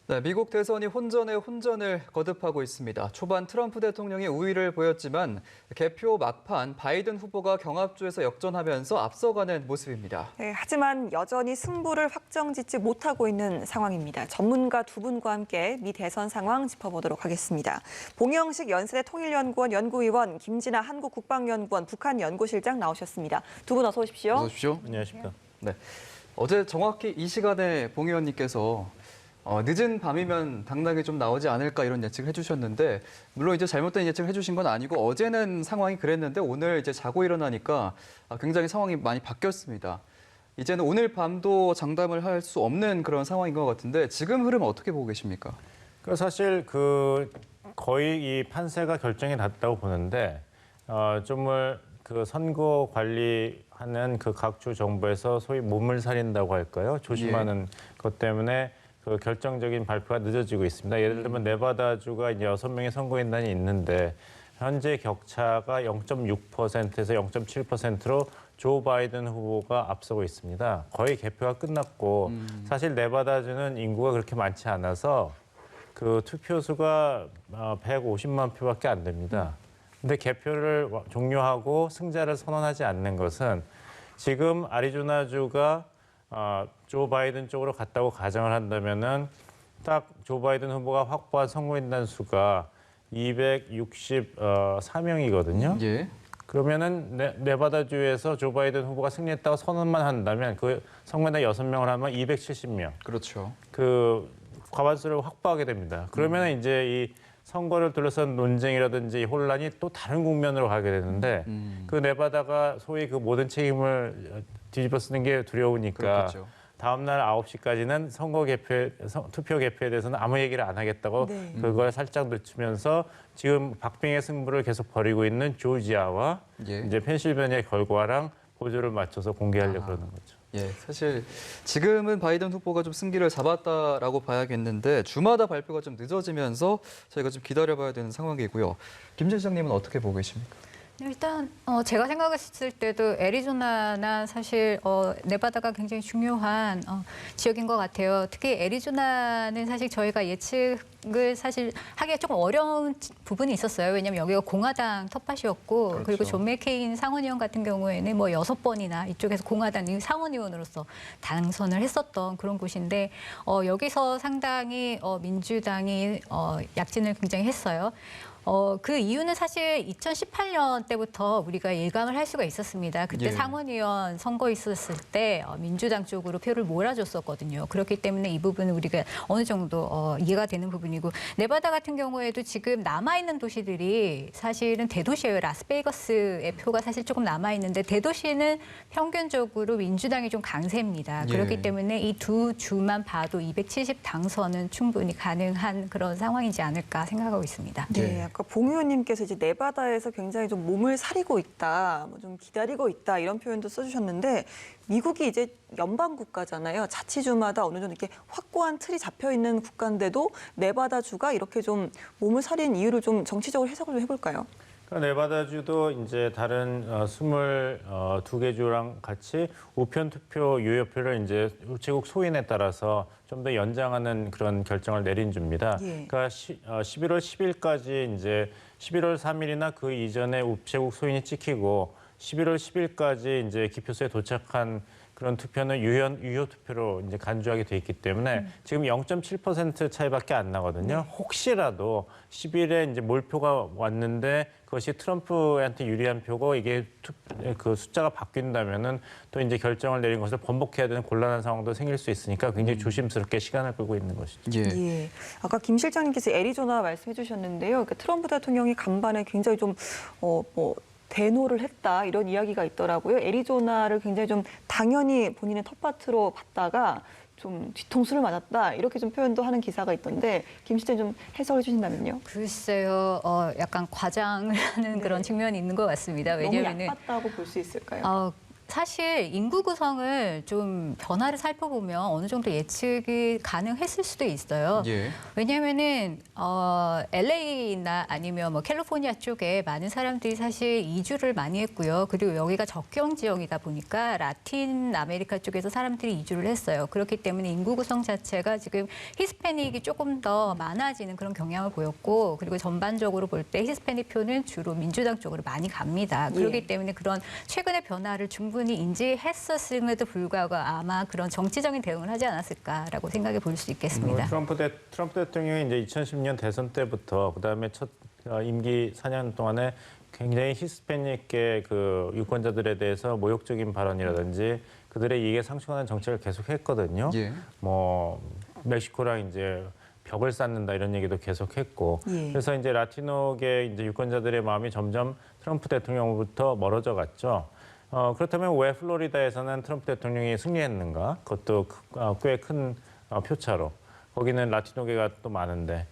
네, 미국 대선이 혼전에 혼전을 거듭하고 있습니다. 초반 트럼프 대통령이 우위를 보였지만 개표 막판 바이든 후보가 경합주에서 역전하면서 앞서가는 모습입니다. 네, 하지만 여전히 승부를 확정짓지 못하고 있는 상황입니다. 전문가 두 분과 함께 미 대선 상황 짚어보도록 하겠습니다. 봉영식 연세대 통일연구원 연구위원, 김진아 한국국방연구원 북한연구실장 나오셨습니다. 두 분 어서 오십시오. 어서 오십시오. 안녕하십니까. 네, 어제 정확히 이 시간에 봉 의원님께서 늦은 밤이면 당락이 좀 나오지 않을까 이런 예측을 해주셨는데 물론 이제 잘못된 예측을 해주신 건 아니고 어제는 상황이 그랬는데 오늘 이제 자고 일어나니까 굉장히 상황이 많이 바뀌었습니다. 이제는 오늘 밤도 장담을 할 수 없는 그런 상황인 것 같은데 지금 흐름 어떻게 보고 계십니까? 사실 거의 이 판세가 결정이 났다고 보는데 정말 선거 관리하는 각 주 정부에서 소위 몸을 사린다고 할까요? 조심하는 것 때문에 결정적인 발표가 늦어지고 있습니다. 예를 들면 네바다주가 이제 6명의 선거인단이 있는데 현재 격차가 0.6%에서 0.7%로 조 바이든 후보가 앞서고 있습니다. 거의 개표가 끝났고 사실 네바다주는 인구가 그렇게 많지 않아서 투표수가 150만 표밖에 안 됩니다. 근데 개표를 종료하고 승자를 선언하지 않는 것은 지금 아리조나주가 조 바이든 쪽으로 갔다고 가정을 한다면은 딱 조 바이든 후보가 확보한 선거인단 수가 264명이거든요. 예. 그러면은 네바다주에서 조 바이든 후보가 승리했다고 선언만 한다면 그 선거인단 6명을 하면 270명. 그렇죠. 과반수를 확보하게 됩니다. 그러면 이제 이 선거를 둘러싼 논쟁이라든지 혼란이 또 다른 국면으로 가게 되는데 네바다가 소위 모든 책임을 뒤집어 쓰는 게 두려우니까 그렇겠죠. 다음 날 9시까지는 투표 개표에 대해서는 아무 얘기를 안 하겠다고 그걸 살짝 늦추면서 지금 박빙의 승부를 계속 벌이고 있는 조지아와 이제 펜실베니아 결과랑 보조를 맞춰서 공개하려고 그러는 거죠. 예, 사실 지금은 바이든 후보가 좀 승기를 잡았다라고 봐야겠는데 주마다 발표가 좀 늦어지면서 저희가 좀 기다려봐야 되는 상황이고요. 김 실장님은 어떻게 보고 계십니까? 일단 제가 생각했을 때도 애리조나나 사실 네바다가 굉장히 중요한 지역인 것 같아요. 특히 애리조나는 사실 저희가 예측을 사실 하기가 조금 어려운 부분이 있었어요. 왜냐하면 여기가 공화당 텃밭이었고 그렇죠. 그리고 존 맥케인 상원의원 같은 경우에는 6번이나 이쪽에서 공화당 상원의원으로서 당선을 했었던 그런 곳인데 여기서 상당히 민주당이 약진을 굉장히 했어요. 그 이유는 사실 2018년 때부터 우리가 예감을 할 수가 있었습니다. 그때 상원의원 선거 있었을 때 민주당 쪽으로 표를 몰아줬었거든요. 그렇기 때문에 이 부분은 우리가 어느 정도 이해가 되는 부분이고 네바다 같은 경우에도 지금 남아있는 도시들이 사실은 대도시예요. 라스베이거스의 표가 사실 조금 남아있는데 대도시는 평균적으로 민주당이 좀 강세입니다. 그렇기 때문에 이 두 주만 봐도 270 당선은 충분히 가능한 그런 상황이지 않을까 생각하고 있습니다. 네, 아까 봉 의원님께서 이제 네바다에서 굉장히 좀 몸을 사리고 있다, 좀 기다리고 있다 이런 표현도 써주셨는데 미국이 이제 연방 국가잖아요. 자치주마다 어느 정도 이렇게 확고한 틀이 잡혀 있는 국가인데도 네바다주가 이렇게 좀 몸을 사리는 이유를 좀 정치적으로 해석을 좀 해볼까요? 네바다주도 이제 다른 22개 주랑 같이 우편 투표 유효표를 이제 우체국 소인에 따라서 좀 더 연장하는 그런 결정을 내린 주입니다. 그러니까 11월 10일까지 이제 11월 3일이나 그 이전에 우체국 소인이 찍히고 11월 10일까지 이제 기표소에 도착한 그런 투표는 유효 투표로 이제 간주하게 돼 있기 때문에 지금 0.7% 차이밖에 안 나거든요. 혹시라도 10일에 이제 몰표가 왔는데 그것이 트럼프한테 유리한 표고 이게 숫자가 바뀐다면은 또 이제 결정을 내린 것을 번복해야 되는 곤란한 상황도 생길 수 있으니까 굉장히 조심스럽게 시간을 끌고 있는 것이죠. 예. 아까 김 실장님께서 애리조나 말씀해 주셨는데요. 그러니까 트럼프 대통령이 간밤에 굉장히 좀 대노를 했다 이런 이야기가 있더라고요. 애리조나를 굉장히 좀 당연히 본인의 텃밭으로 봤다가 좀 뒤통수를 맞았다 이렇게 좀 표현도 하는 기사가 있던데 김 실장님 좀 해석을 해주신다면요. 글쎄요, 약간 과장을 하는 그런 측면이 있는 것 같습니다. 왜냐하면 너무 얕봤다고 볼 수 있을까요? 사실 인구 구성을 좀 변화를 살펴보면 어느 정도 예측이 가능했을 수도 있어요. 예. 왜냐하면은 LA나 아니면 뭐 캘리포니아 쪽에 많은 사람들이 사실 이주를 많이 했고요. 그리고 여기가 접경 지역이다 보니까 라틴 아메리카 쪽에서 사람들이 이주를 했어요. 그렇기 때문에 인구 구성 자체가 지금 히스패닉이 조금 더 많아지는 그런 경향을 보였고, 그리고 전반적으로 볼 때 히스패닉 표는 주로 민주당 쪽으로 많이 갑니다. 그렇기 예. 때문에 그런 최근의 변화를 충분히 인지했었음에도 불구하고 아마 그런 정치적인 대응을 하지 않았을까라고 생각해 볼 수 있겠습니다. 트럼프 대통령이 이제 2010년 대선 때부터 그다음에 첫 임기 4년 동안에 굉장히 히스패닉계 그 유권자들에 대해서 모욕적인 발언이라든지 그들의 이익에 상충하는 정책을 계속했거든요. 예. 뭐 멕시코랑 이제 벽을 쌓는다 이런 얘기도 계속했고, 예. 그래서 이제 라티노계 이제 유권자들의 마음이 점점 트럼프 대통령으로부터 멀어져 갔죠. 그렇다면 왜 플로리다에서는 트럼프 대통령이 승리했는가? 그것도 꽤 큰 표차로. 거기는 라티노계가 또 많은데.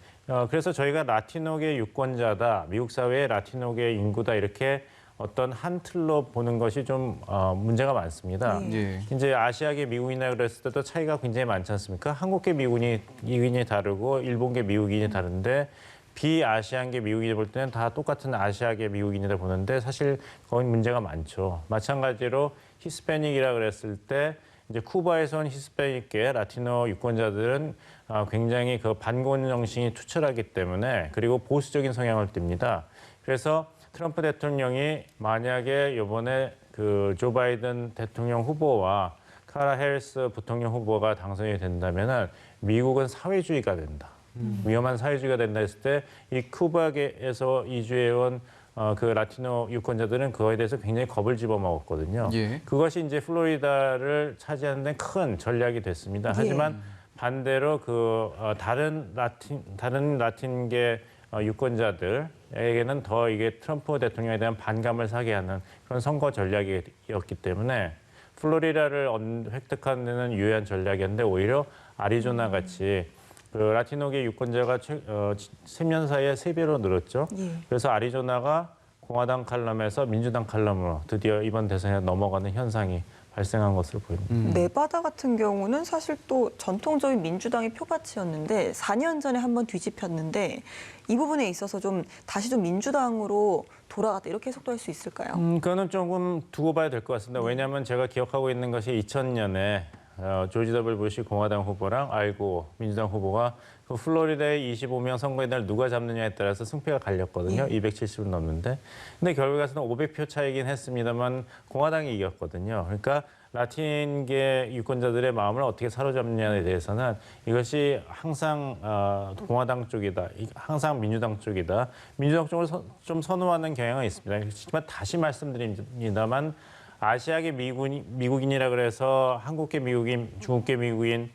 그래서 저희가 라티노계 유권자다, 미국 사회의 라티노계 인구다 이렇게 어떤 한 틀로 보는 것이 좀 문제가 많습니다. 예. 이제 아시아계 미국인이나 그랬을 때도 차이가 굉장히 많지 않습니까? 한국계 미국인이 다르고 일본계 미국인이 다른데 비아시안계 미국인이 볼 때는 다 똑같은 아시아계 미국인이다 보는데 사실 거기 문제가 많죠. 마찬가지로 히스패닉이라 그랬을 때 이제 쿠바에서 온 히스패닉계 라티노 유권자들은 굉장히 그 반권 정신이 투철하기 때문에, 그리고 보수적인 성향을 띱니다. 그래서 트럼프 대통령이 만약에 이번에 그 조 바이든 대통령 후보와 카라 해리스 부통령 후보가 당선이 된다면은 미국은 사회주의가 된다. 위험한 사회주의가 된다 했을 때 이 쿠바에서 이주해온 그 라티노 유권자들은 그거에 대해서 굉장히 겁을 집어먹었거든요. 예. 그것이 이제 플로리다를 차지하는 데 큰 전략이 됐습니다. 하지만 반대로 그 다른 라틴계 유권자들에게는 더 이게 트럼프 대통령에 대한 반감을 사게 하는 그런 선거 전략이었기 때문에 플로리다를 획득하는 데는 유효한 전략이었는데, 오히려 아리조나 같이 그 라티노계 유권자가 10년 사이에 3배로 늘었죠. 예. 그래서 아리조나가 공화당 칼럼에서 민주당 칼럼으로 드디어 이번 대선에 넘어가는 현상이 발생한 것으로 보입니다. 네바다 같은 경우는 사실 또 전통적인 민주당의 표밭이었는데 4년 전에 한번 뒤집혔는데 이 부분에 있어서 좀 다시 좀 민주당으로 돌아갔다 이렇게 해석도 할 수 있을까요? 그거는 조금 두고 봐야 될 것 같습니다. 왜냐하면 제가 기억하고 있는 것이 2000년에 조지 더블유 부시 공화당 후보랑 알고 민주당 후보가 그 플로리다의 25명 선거의 날 누가 잡느냐에 따라서 승패가 갈렸거든요. 270은 넘는데. 근데 결국에서는 500표 차이긴 했습니다만 공화당이 이겼거든요. 그러니까 라틴계 유권자들의 마음을 어떻게 사로잡느냐에 대해서는 이것이 항상 공화당 쪽이다, 항상 민주당 쪽이다. 민주당 쪽을 좀 선호하는 경향은 있습니다. 하지만 다시 말씀드립니다만 아시아계 미국인이라 그래서 한국계 미국인, 중국계 미국인,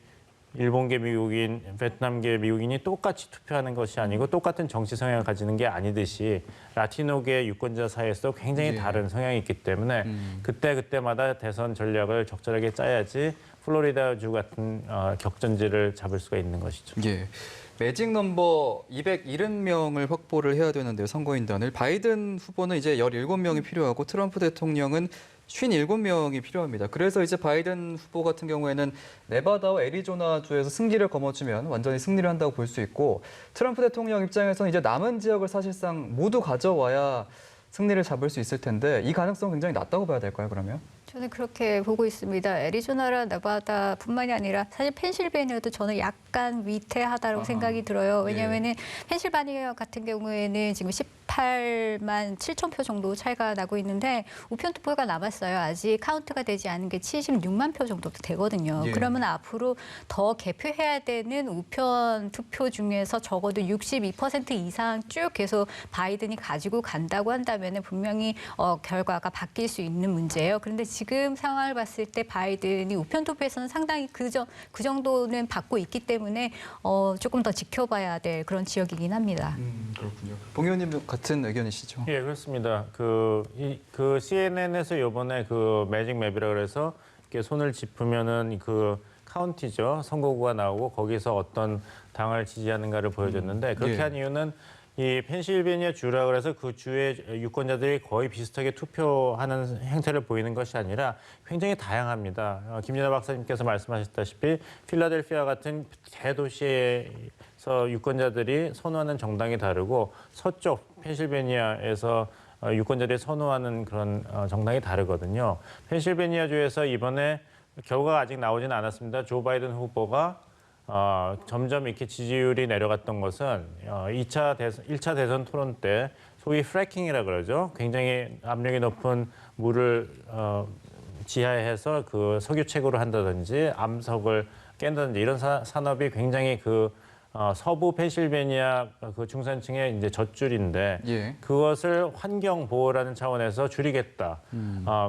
일본계 미국인, 베트남계 미국인이 똑같이 투표하는 것이 아니고 똑같은 정치 성향을 가지는 게 아니듯이 라티노계 유권자 사이에서도 굉장히 다른 성향이 있기 때문에 그때마다 대선 전략을 적절하게 짜야지 플로리다주 같은 격전지를 잡을 수가 있는 것이죠. 예. 매직 넘버 270명을 확보를 해야 되는데요, 선거인단을. 바이든 후보는 이제 17명이 필요하고 트럼프 대통령은 57명이 필요합니다. 그래서 이제 바이든 후보 같은 경우에는 네바다와 애리조나 주에서 승리를 거머쥐면 완전히 승리를 한다고 볼 수 있고, 트럼프 대통령 입장에서는 이제 남은 지역을 사실상 모두 가져와야 승리를 잡을 수 있을 텐데 이 가능성은 굉장히 낮다고 봐야 될까요, 그러면? 저는 그렇게 보고 있습니다. 애리조나라 네바다뿐만이 아니라 사실 펜실베니아도 저는 약간 위태하다고 생각이 들어요. 왜냐하면은 펜실베니아 같은 경우에는 지금 18만 7천 표 정도 차이가 나고 있는데 우편 투표가 남았어요. 아직 카운트가 되지 않은 게 76만 표 정도 되거든요. 예. 그러면 앞으로 더 개표해야 되는 우편 투표 중에서 적어도 62% 이상 쭉 계속 바이든이 가지고 간다고 한다면 분명히 결과가 바뀔 수 있는 문제예요. 그런데 지금 상황을 봤을 때 바이든이 우편 투표에서는 상당히 그 정도는 받고 있기 때문에 조금 더 지켜봐야 될 그런 지역이긴 합니다. 그렇군요. 봉 의원님 같은 의견이시죠? 예, 그렇습니다. 그 CNN에서 이번에 그 매직 맵이라 그래서 이렇게 손을 짚으면은 그 카운티죠. 선거구가 나오고 거기서 어떤 당을 지지하는가를 보여줬는데 그렇게 예. 한 이유는 이 펜실베니아 주라 그래서 그 주의 유권자들이 거의 비슷하게 투표하는 행태를 보이는 것이 아니라 굉장히 다양합니다. 김진아 박사님께서 말씀하셨다시피 필라델피아 같은 대도시에서 유권자들이 선호하는 정당이 다르고 서쪽 펜실베니아에서 유권자들이 선호하는 그런 정당이 다르거든요. 펜실베니아주에서 이번에 결과가 아직 나오지는 않았습니다. 조 바이든 후보가 점점 이렇게 지지율이 내려갔던 것은 1차 대선 토론 때 소위 프래킹이라 그러죠. 굉장히 압력이 높은 물을 지하에 해서 그 석유채굴을 한다든지 암석을 깬다든지 이런 산업이 굉장히 그 서부 펜실베니아 그 중산층의 이제 젖줄인데 예. 그것을 환경 보호라는 차원에서 줄이겠다.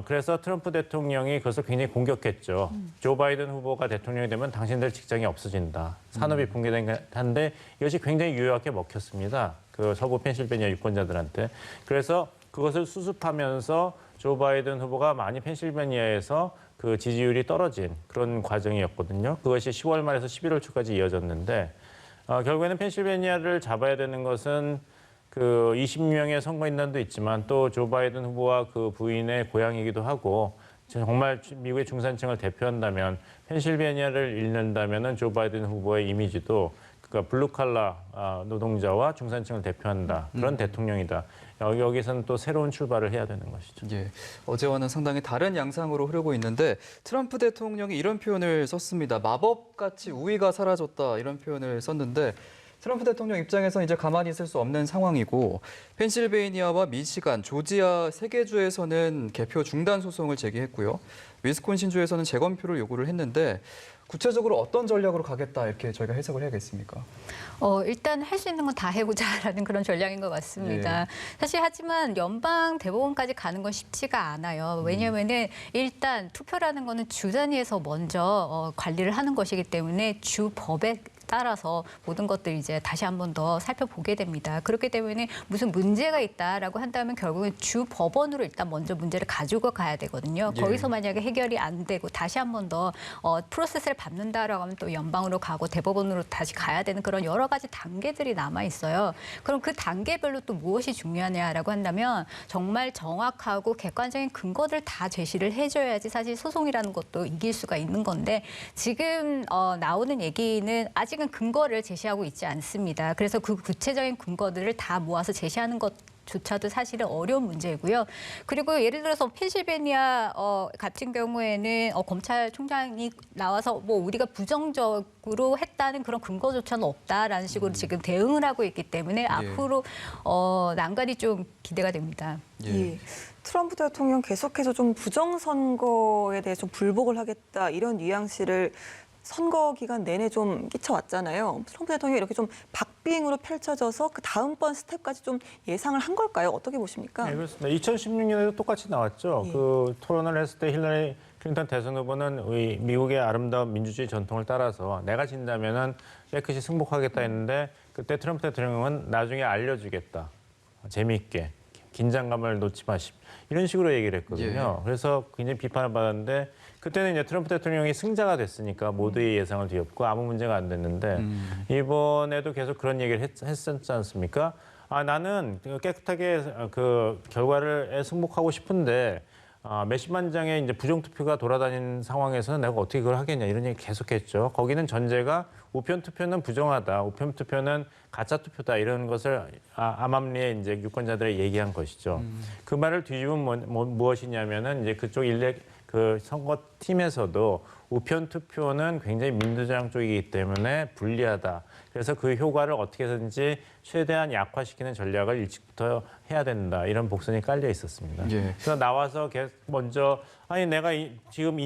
그래서 트럼프 대통령이 그것을 굉장히 공격했죠. 조 바이든 후보가 대통령이 되면 당신들 직장이 없어진다. 산업이 붕괴된다는데 이것이 굉장히 유효하게 먹혔습니다. 그 서부 펜실베니아 유권자들한테. 그래서 그것을 수습하면서 조 바이든 후보가 많이 펜실베니아에서 그 지지율이 떨어진 그런 과정이었거든요. 그것이 10월 말에서 11월 초까지 이어졌는데 결국에는 펜실베니아를 잡아야 되는 것은 그 20명의 선거인단도 있지만 또 조 바이든 후보와 그 부인의 고향이기도 하고 정말 미국의 중산층을 대표한다면 펜실베니아를 잃는다면은 조 바이든 후보의 이미지도 그러니까 블루칼라 노동자와 중산층을 대표한다 그런 대통령이다. 여기서는 또 새로운 출발을 해야 되는 것이죠. 예, 어제와는 상당히 다른 양상으로 흐르고 있는데 트럼프 대통령이 이런 표현을 썼습니다. 마법같이 우위가 사라졌다 이런 표현을 썼는데 트럼프 대통령 입장에서 이제 가만히 있을 수 없는 상황이고 펜실베이니아와 미시간, 조지아 세 개 주에서는 개표 중단 소송을 제기했고요. 위스콘신주에서는 재검표를 요구를 했는데 구체적으로 어떤 전략으로 가겠다 이렇게 저희가 해석을 해야겠습니까? 일단 할 수 있는 건 다 해보자라는 그런 전략인 것 같습니다. 예. 사실 하지만 연방 대법원까지 가는 건 쉽지가 않아요. 왜냐하면은 일단 투표라는 거는 주 단위에서 먼저 관리를 하는 것이기 때문에 주 법에 따라서 모든 것들 이제 다시 한 번 더 살펴보게 됩니다. 그렇기 때문에 무슨 문제가 있다라고 한다면 결국은 주 법원으로 일단 먼저 문제를 가지고 가야 되거든요. 예. 거기서 만약에 해결이 안 되고 다시 한 번 더 프로세스를 밟는다라고 하면 또 연방으로 가고 대법원으로 다시 가야 되는 그런 여러 가지 단계들이 남아 있어요. 그럼 그 단계별로 또 무엇이 중요하냐라고 한다면 정말 정확하고 객관적인 근거들을 다 제시를 해줘야지 사실 소송이라는 것도 이길 수가 있는 건데 지금 나오는 얘기는 아직은 근거를 제시하고 있지 않습니다. 그래서 그 구체적인 근거들을 다 모아서 제시하는 것조차도 사실은 어려운 문제고요. 그리고 예를 들어서 펜실베니아 같은 경우에는 검찰총장이 나와서 뭐 우리가 부정적으로 했다는 그런 근거조차는 없다라는 식으로 지금 대응을 하고 있기 때문에 앞으로 난관이 좀 기대가 됩니다. 예. 트럼프 대통령 계속해서 좀 부정선거에 대해 좀 불복을 하겠다 이런 뉘앙스를 선거 기간 내내 좀 끼쳐왔잖아요. 트럼프 대통령이 이렇게 좀 박빙으로 펼쳐져서 그 다음번 스텝까지 좀 예상을 한 걸까요? 어떻게 보십니까? 네, 그렇습니다. 2016년에도 똑같이 나왔죠. 예. 그 토론을 했을 때 힐러리 클린턴 대선 후보는 미국의 아름다운 민주주의 전통을 따라서 내가 진다면은 깨끗이 승복하겠다 했는데 그때 트럼프 대통령은 나중에 알려주겠다. 재미있게. 긴장감을 놓지 마십시오. 이런 식으로 얘기를 했거든요. 예. 그래서 굉장히 비판을 받았는데 그때는 이제 트럼프 대통령이 승자가 됐으니까 모두의 예상을 뒤엎고 아무 문제가 안 됐는데 이번에도 계속 그런 얘기를 했었지 않습니까? 나는 깨끗하게 그 결과를 승복하고 싶은데 몇십만 장의 이제 부정투표가 돌아다니는 상황에서는 내가 어떻게 그걸 하겠냐 이런 얘기 계속했죠. 거기는 전제가 우편 투표는 부정하다, 우편 투표는 가짜 투표다 이런 것을 암암리에 이제 유권자들이 얘기한 것이죠. 그 말을 뒤집으면 무엇이냐면은 이제 그쪽 그 선거팀에서도 우편 투표는 굉장히 민주당 쪽이기 때문에 불리하다. 그래서 그 효과를 어떻게 해서든지 최대한 약화시키는 전략을 일찍부터 해야 된다. 이런 복선이 깔려 있었습니다. 예. 그래서 나와서 먼저 내가 지금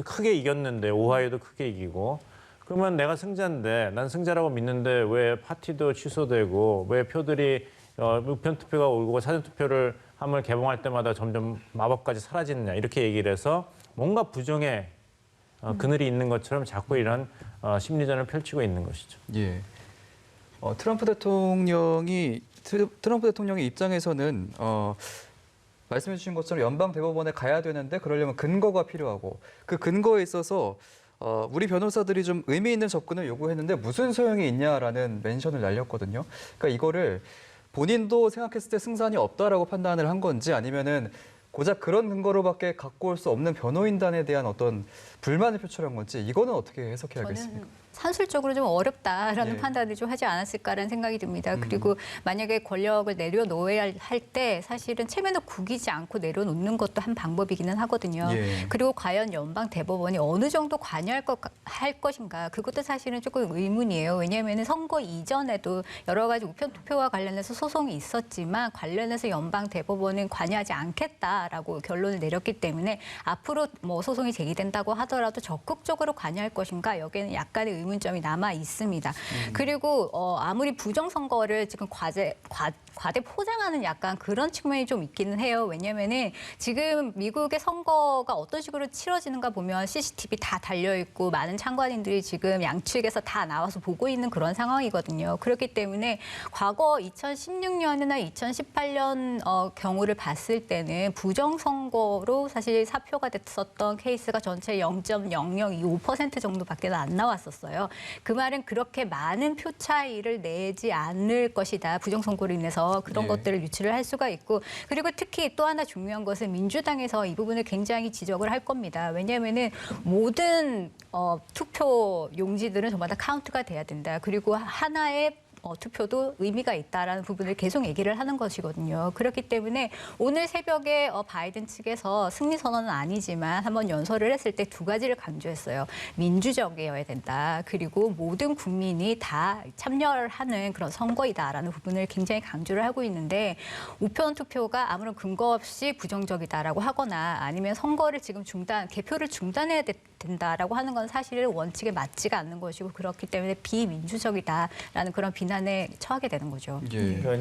크게 이겼는데 오하이오도 크게 이기고 그러면 내가 승자인데 난 승자라고 믿는데 왜 파티도 취소되고 왜 표들이 우편 투표가 오고 사전 투표를 함을 개봉할 때마다 점점 마법까지 사라지느냐 이렇게 얘기를 해서 뭔가 부정의 그늘이 있는 것처럼 자꾸 이런 심리전을 펼치고 있는 것이죠. 예. 트럼프 대통령의 입장에서는 말씀해 주신 것처럼 연방 대법원에 가야 되는데 그러려면 근거가 필요하고 그 근거에 있어서 우리 변호사들이 좀 의미 있는 접근을 요구했는데 무슨 소용이 있냐라는 멘션을 날렸거든요. 그러니까 이거를 본인도 생각했을 때 승산이 없다라고 판단을 한 건지 아니면은 고작 그런 근거로밖에 갖고 올 수 없는 변호인단에 대한 어떤 불만을 표출한 건지 이거는 어떻게 해석해야겠습니까? 저는 산술적으로 좀 어렵다라는 예. 판단을 좀 하지 않았을까라는 생각이 듭니다. 그리고 만약에 권력을 내려놓아야 할 때 사실은 체면을 구기지 않고 내려놓는 것도 한 방법이기는 하거든요. 예. 그리고 과연 연방 대법원이 어느 정도 관여할 할 것인가 그것도 사실은 조금 의문이에요. 왜냐하면 선거 이전에도 여러 가지 우편 투표와 관련해서 소송이 있었지만 관련해서 연방 대법원은 관여하지 않겠다라고 결론을 내렸기 때문에 앞으로 뭐 소송이 제기된다고 하더라도 적극적으로 관여할 것인가 여기에는 약간의 의문점이 남아 있습니다. 그리고 아무리 부정선거를 지금 과대 포장하는 약간 그런 측면이 좀 있기는 해요. 왜냐하면은 지금 미국의 선거가 어떤 식으로 치러지는가 보면 CCTV 다 달려 있고 많은 참관인들이 지금 양측에서 다 나와서 보고 있는 그런 상황이거든요. 그렇기 때문에 과거 2016년이나 2018년 경우를 봤을 때는 부정선거로 사실 사표가 됐었던 케이스가 전체 0.0025% 정도밖에 안 나왔었어요. 그 말은 그렇게 많은 표 차이를 내지 않을 것이다. 부정선거로 인해서 그런 예. 것들을 유치를 할 수가 있고 그리고 특히 또 하나 중요한 것은 민주당에서 이 부분을 굉장히 지적을 할 겁니다. 왜냐하면은 모든 투표 용지들은 전부 다 카운트가 돼야 된다. 그리고 하나의 투표도 의미가 있다라는 부분을 계속 얘기를 하는 것이거든요. 그렇기 때문에 오늘 새벽에 바이든 측에서 승리 선언은 아니지만 한번 연설을 했을 때 두 가지를 강조했어요. 민주적이어야 된다. 그리고 모든 국민이 다 참여를 하는 그런 선거이다라는 부분을 굉장히 강조를 하고 있는데 우편 투표가 아무런 근거 없이 부정적이다라고 하거나 아니면 선거를 지금 개표를 중단해야 된다라고 하는 건 사실은 원칙에 맞지가 않는 것이고 그렇기 때문에 비민주적이다라는 그런 비난에 처하게 되는 거죠. 예. 그러니까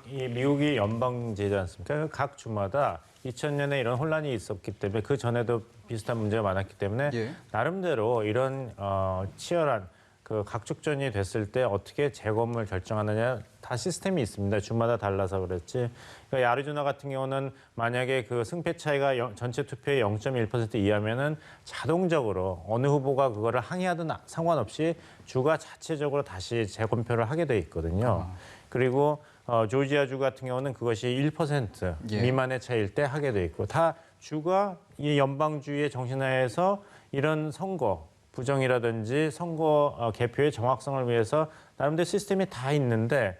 이제 이 미국이 연방제지 않습니까? 각 주마다 2000년에 이런 혼란이 있었기 때문에 그 전에도 비슷한 문제가 많았기 때문에 예. 나름대로 이런 치열한 그 각축전이 됐을 때 어떻게 재검을 결정하느냐 다 시스템이 있습니다. 주마다 달라서 그랬지. 그러니까 아리조나 같은 경우는 만약에 그 승패 차이가 전체 투표의 0.1% 이하면은 자동적으로 어느 후보가 그거를 항의하든 상관없이 주가 자체적으로 다시 재검표를 하게 돼 있거든요. 그리고 조지아주 같은 경우는 그것이 1% 예. 미만의 차이일 때 하게 돼 있고 다 주가 이 연방주의의 정신하에서 이런 선거 부정이라든지 선거 개표의 정확성을 위해서 나름대로 시스템이 다 있는데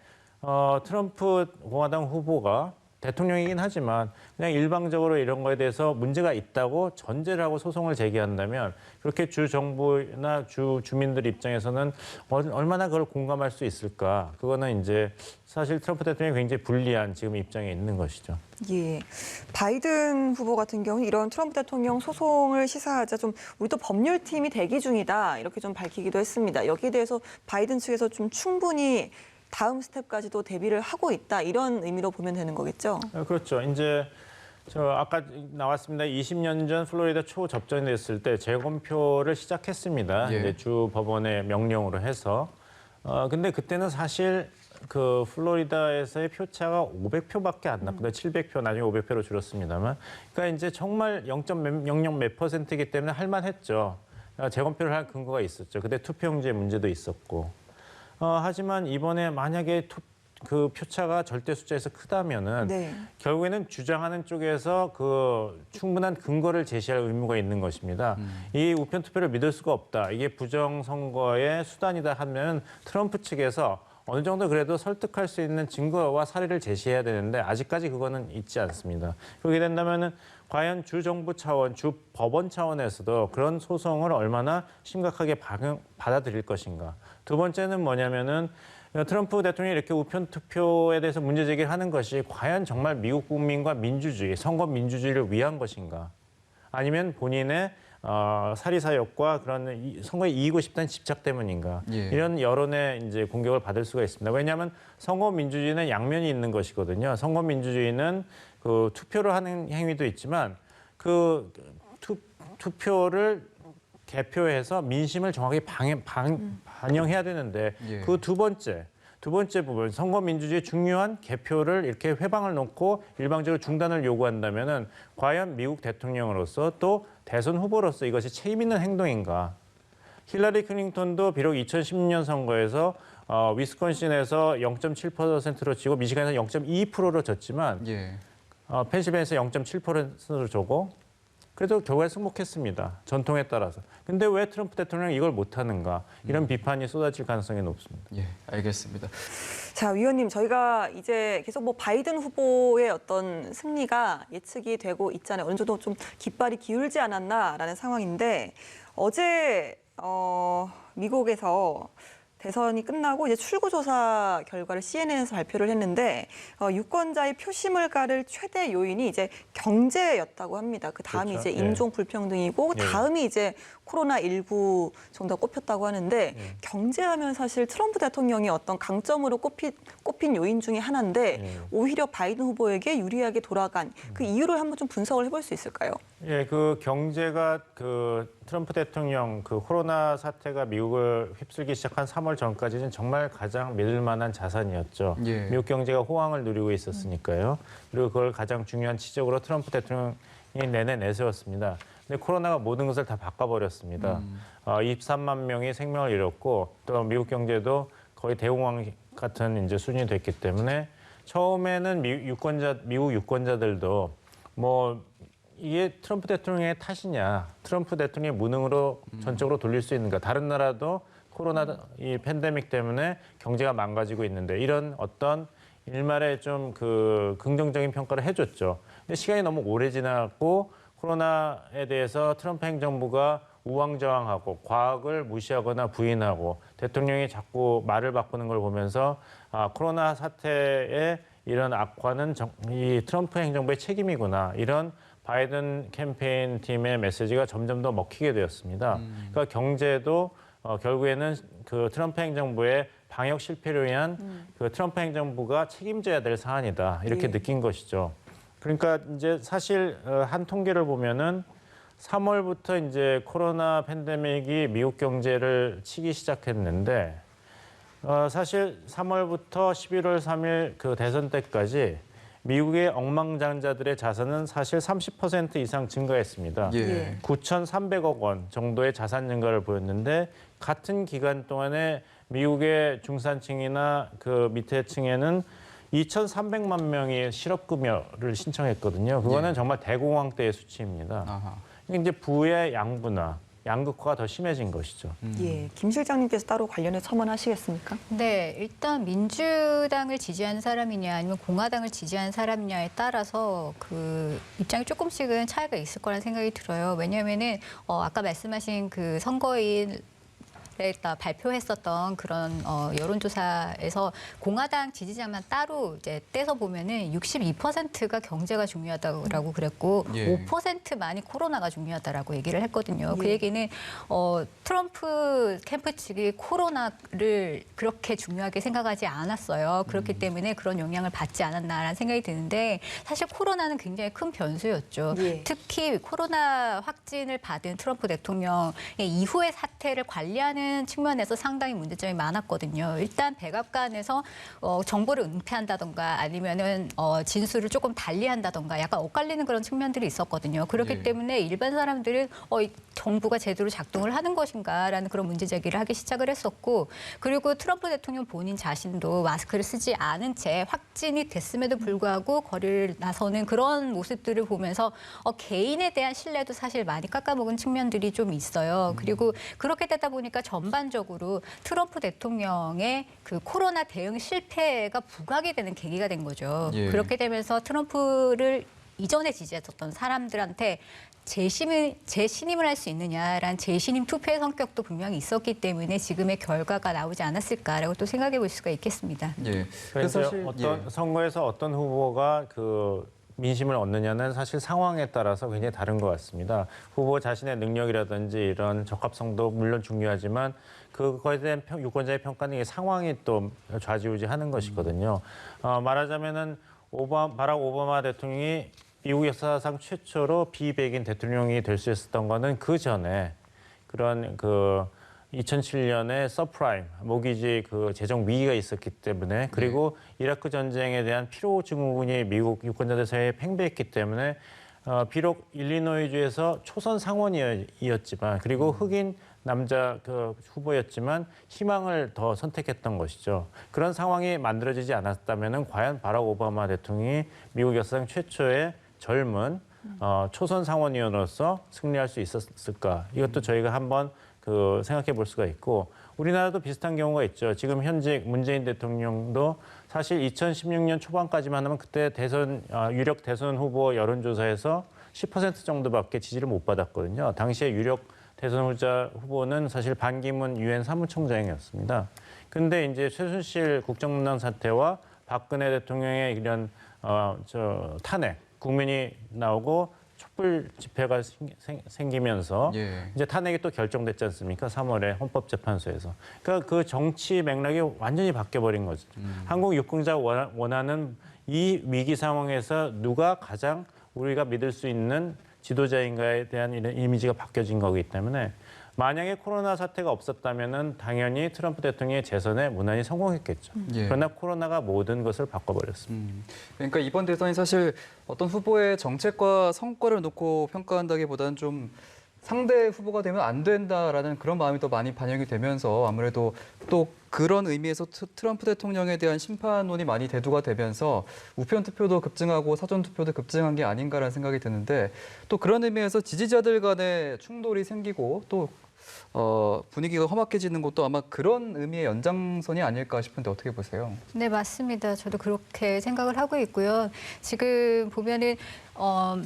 트럼프 공화당 후보가 대통령이긴 하지만 그냥 일방적으로 이런 거에 대해서 문제가 있다고 전제를 하고 소송을 제기한다면 그렇게 주 정부나 주민들 입장에서는 얼마나 그걸 공감할 수 있을까? 그거는 이제 사실 트럼프 대통령이 굉장히 불리한 지금 입장에 있는 것이죠. 예. 바이든 후보 같은 경우는 이런 트럼프 대통령 소송을 시사하자 좀 우리도 법률팀이 대기 중이다 이렇게 좀 밝히기도 했습니다. 여기에 대해서 바이든 측에서 좀 충분히 다음 스텝까지도 대비를 하고 있다 이런 의미로 보면 되는 거겠죠? 그렇죠. 이제 아까 나왔습니다. 20년 전 플로리다 초접전이 됐을 때 재검표를 시작했습니다. 예. 이제 주 법원의 명령으로 해서. 근데 그때는 사실 그 플로리다에서의 표차가 500표밖에 안 났거든요. 700표 나중에 500표로 줄었습니다만. 그러니까 이제 정말 0.00 몇 %이기 때문에 할 만했죠. 재검표를 할 근거가 있었죠. 그때 투표용지의 문제도 있었고. 하지만 이번에 만약에 그 표차가 절대 숫자에서 크다면은 네. 결국에는 주장하는 쪽에서 그 충분한 근거를 제시할 의무가 있는 것입니다. 이 우편 투표를 믿을 수가 없다. 이게 부정 선거의 수단이다 하면 트럼프 측에서 어느 정도 그래도 설득할 수 있는 증거와 사례를 제시해야 되는데 아직까지 그거는 있지 않습니다. 그렇게 된다면은 과연 주 정부 차원, 주 법원 차원에서도 그런 소송을 얼마나 심각하게 받아들일 것인가. 두 번째는 뭐냐면은 트럼프 대통령이 이렇게 우편 투표에 대해서 문제 제기를 하는 것이 과연 정말 미국 국민과 민주주의, 선거 민주주의를 위한 것인가? 아니면 본인의 사리사욕과 그런 선거에 이기고 싶다는 집착 때문인가? 예. 이런 여론의 이제 공격을 받을 수가 있습니다. 왜냐하면 선거 민주주의는 양면이 있는 것이거든요. 선거 민주주의는 그 투표를 하는 행위도 있지만 그 투표를 개표해서 민심을 정확히 반영해야 되는데 예. 그 두 번째 부분 선거 민주주의의 중요한 개표를 이렇게 회방을 놓고 일방적으로 중단을 요구한다면은 과연 미국 대통령으로서 또 대선 후보로서 이것이 책임 있는 행동인가? 힐러리 클린턴도 비록 2016년 선거에서 위스콘신에서 0.7%로 지고 미시간에서 0.2%로 졌지만 예. 펜실베니아에서 0.7%로 졌고 그래도 결과에 승복했습니다. 전통에 따라서. 근데 왜 트럼프 대통령이 이걸 못하는가? 이런 비판이 쏟아질 가능성이 높습니다. 예, 알겠습니다. 자, 위원님, 저희가 이제 계속 뭐 바이든 후보의 어떤 승리가 예측이 되고 있잖아요. 어느 정도 좀 깃발이 기울지 않았나라는 상황인데 어제 미국에서 대선이 끝나고 이제 출구조사 결과를 CNN에서 발표를 했는데 유권자의 표심을 가를 최대 요인이 이제 경제였다고 합니다. 그 다음이 그렇죠. 이제 예. 인종 불평등이고 예. 다음이 이제 코로나19 정도가 꼽혔다고 하는데 경제하면 사실 트럼프 대통령이 어떤 강점으로 꼽힌 요인 중에 하나인데 예. 오히려 바이든 후보에게 유리하게 돌아간 그 이유를 한번 좀 분석을 해볼 수 있을까요? 예, 그 경제가 그 트럼프 대통령 그 코로나 사태가 미국을 휩쓸기 시작한 3월 전까지는 정말 가장 믿을 만한 자산이었죠. 예. 미국 경제가 호황을 누리고 있었으니까요. 그리고 그걸 가장 중요한 지적으로 트럼프 대통령이 내내 내세웠습니다. 근데 코로나가 모든 것을 다 바꿔버렸습니다. 23만 명이 생명을 잃었고 또 미국 경제도 거의 대공황 같은 이제 수준이 됐기 때문에 처음에는 미국 유권자들도 뭐 이게 트럼프 대통령의 탓이냐, 트럼프 대통령의 무능으로 전적으로 돌릴 수 있는가? 다른 나라도 코로나 이 팬데믹 때문에 경제가 망가지고 있는데 이런 어떤 일말의 좀 그 긍정적인 평가를 해줬죠. 근데 시간이 너무 오래 지났고 코로나에 대해서 트럼프 행정부가 우왕좌왕하고 과학을 무시하거나 부인하고 대통령이 자꾸 말을 바꾸는 걸 보면서 코로나 사태의 이런 악화는 이 트럼프 행정부의 책임이구나 이런 바이든 캠페인 팀의 메시지가 점점 더 먹히게 되었습니다. 그러니까 경제도 결국에는 그 트럼프 행정부의 방역 실패로 인한 그 트럼프 행정부가 책임져야 될 사안이다 이렇게 느낀 것이죠. 그러니까 이제 사실 한 통계를 보면은 3월부터 이제 코로나 팬데믹이 미국 경제를 치기 시작했는데 사실 3월부터 11월 3일 그 대선 때까지 미국의 억만장자들의 자산은 사실 30% 이상 증가했습니다. 예. 9,300억 원 정도의 자산 증가를 보였는데 같은 기간 동안에 미국의 중산층이나 그 밑에 층에는 2,300만 명이 실업급여를 신청했거든요. 그거는 정말 대공황 때의 수치입니다. 아하. 이제 부의 양분화, 양극화가 더 심해진 것이죠. 예, 김 실장님께서 따로 관련해 첨언하시겠습니까? 네, 일단 민주당을 지지하는 사람이냐 아니면 공화당을 지지하는 사람이냐에 따라서 그 입장이 조금씩은 차이가 있을 거라는 생각이 들어요. 왜냐하면은 아까 말씀하신 그 선거인 발표했었던 그런 여론조사에서 공화당 지지자만 따로 이제 떼서 보면은 62%가 경제가 중요하다고 그랬고 예. 5%만이 코로나가 중요하다라고 얘기를 했거든요. 그 예. 얘기는 트럼프 캠프 측이 코로나를 그렇게 중요하게 생각하지 않았어요. 그렇기 때문에 그런 영향을 받지 않았나라는 생각이 드는데 사실 코로나는 굉장히 큰 변수였죠. 예. 특히 코로나 확진을 받은 트럼프 대통령의 이후의 사태를 관리하는 측면에서 상당히 문제점이 많았거든요. 일단 백악관에서 정보를 은폐한다던가 아니면은 진술을 조금 달리한다던가 약간 엇갈리는 그런 측면들이 있었거든요. 그렇기 예. 때문에 일반 사람들은 이 정부가 제대로 작동을 하는 것인가라는 그런 문제 제기를 하기 시작을 했었고 그리고 트럼프 대통령 본인 자신도 마스크를 쓰지 않은 채 확진이 됐음에도 불구하고 거리를 나서는 그런 모습들을 보면서 개인에 대한 신뢰도 사실 많이 깎아먹은 측면들이 좀 있어요. 그리고 그렇게 되다 보니까 전반적으로 트럼프 대통령의 그 코로나 대응 실패가 부각이 되는 계기가 된 거죠. 예. 그렇게 되면서 트럼프를 이전에 지지했었던 사람들한테 재신임을 할 수 있느냐라는 재신임 투표의 성격도 분명히 있었기 때문에 지금의 결과가 나오지 않았을까라고 또 생각해 볼 수가 있겠습니다. 예. 그래서 사실 어떤 선거에서 어떤 후보가 그 민심을 얻느냐는 사실 상황에 따라서 굉장히 다른 것 같습니다. 후보 자신의 능력이라든지 이런 적합성도 물론 중요하지만 그거에 대한 유권자의 평가는 이게 상황이 또 좌지우지하는 것이거든요. 말하자면은 바락 오바마 대통령이 미국 역사상 최초로 비백인 대통령이 될 수 있었던 거는 그 전에 그런 그 2007년에 서프라임 모기지 그 재정 위기가 있었기 때문에 그리고 이라크 전쟁에 대한 피로 증후군이 미국 유권자들 사이에 팽배했기 때문에 비록 일리노이주에서 초선 상원이었지만 그리고 흑인 남자 그 후보였지만 희망을 더 선택했던 것이죠. 그런 상황이 만들어지지 않았다면 과연 바락 오바마 대통령이 미국 역사상 최초의 젊은 초선 상원의원으로서 승리할 수 있었을까? 이것도 저희가 한번 그 생각해 볼 수가 있고 우리나라도 비슷한 경우가 있죠. 지금 현직 문재인 대통령도 사실 2016년 초반까지만 하면 그때 대선 유력 대선 후보 여론조사에서 10% 정도밖에 지지를 못 받았거든요. 당시에 유력 대선 후보는 사실 반기문 유엔 사무총장이었습니다. 근데 이제 최순실 국정농단 사태와 박근혜 대통령의 이런 탄핵, 국민이 나오고 촛불 집회가 생기면서 예. 이제 탄핵이 또 결정됐지 않습니까? 3월에 헌법재판소에서. 그러니까 그 정치 맥락이 완전히 바뀌어버린 거죠. 한국 유권자가 원하는 이 위기 상황에서 누가 가장 우리가 믿을 수 있는 지도자인가에 대한 이런 이미지가 바뀌어진 거기 때문에 만약에 코로나 사태가 없었다면 당연히 트럼프 대통령의 재선에 무난히 성공했겠죠. 예. 그러나 코로나가 모든 것을 바꿔버렸습니다. 그러니까 이번 대선이 사실 어떤 후보의 정책과 성과를 놓고 평가한다기보다는 좀 상대 후보가 되면 안 된다라는 그런 마음이 더 많이 반영이 되면서 아무래도 또 그런 의미에서 트럼프 대통령에 대한 심판론이 많이 대두가 되면서 우편 투표도 급증하고 사전 투표도 급증한 게 아닌가라는 생각이 드는데 또 그런 의미에서 지지자들 간의 충돌이 생기고 또 분위기가 험악해지는 것도 아마 그런 의미의 연장선이 아닐까 싶은데 어떻게 보세요? 네, 맞습니다. 저도 그렇게 생각을 하고 있고요. 지금 보면은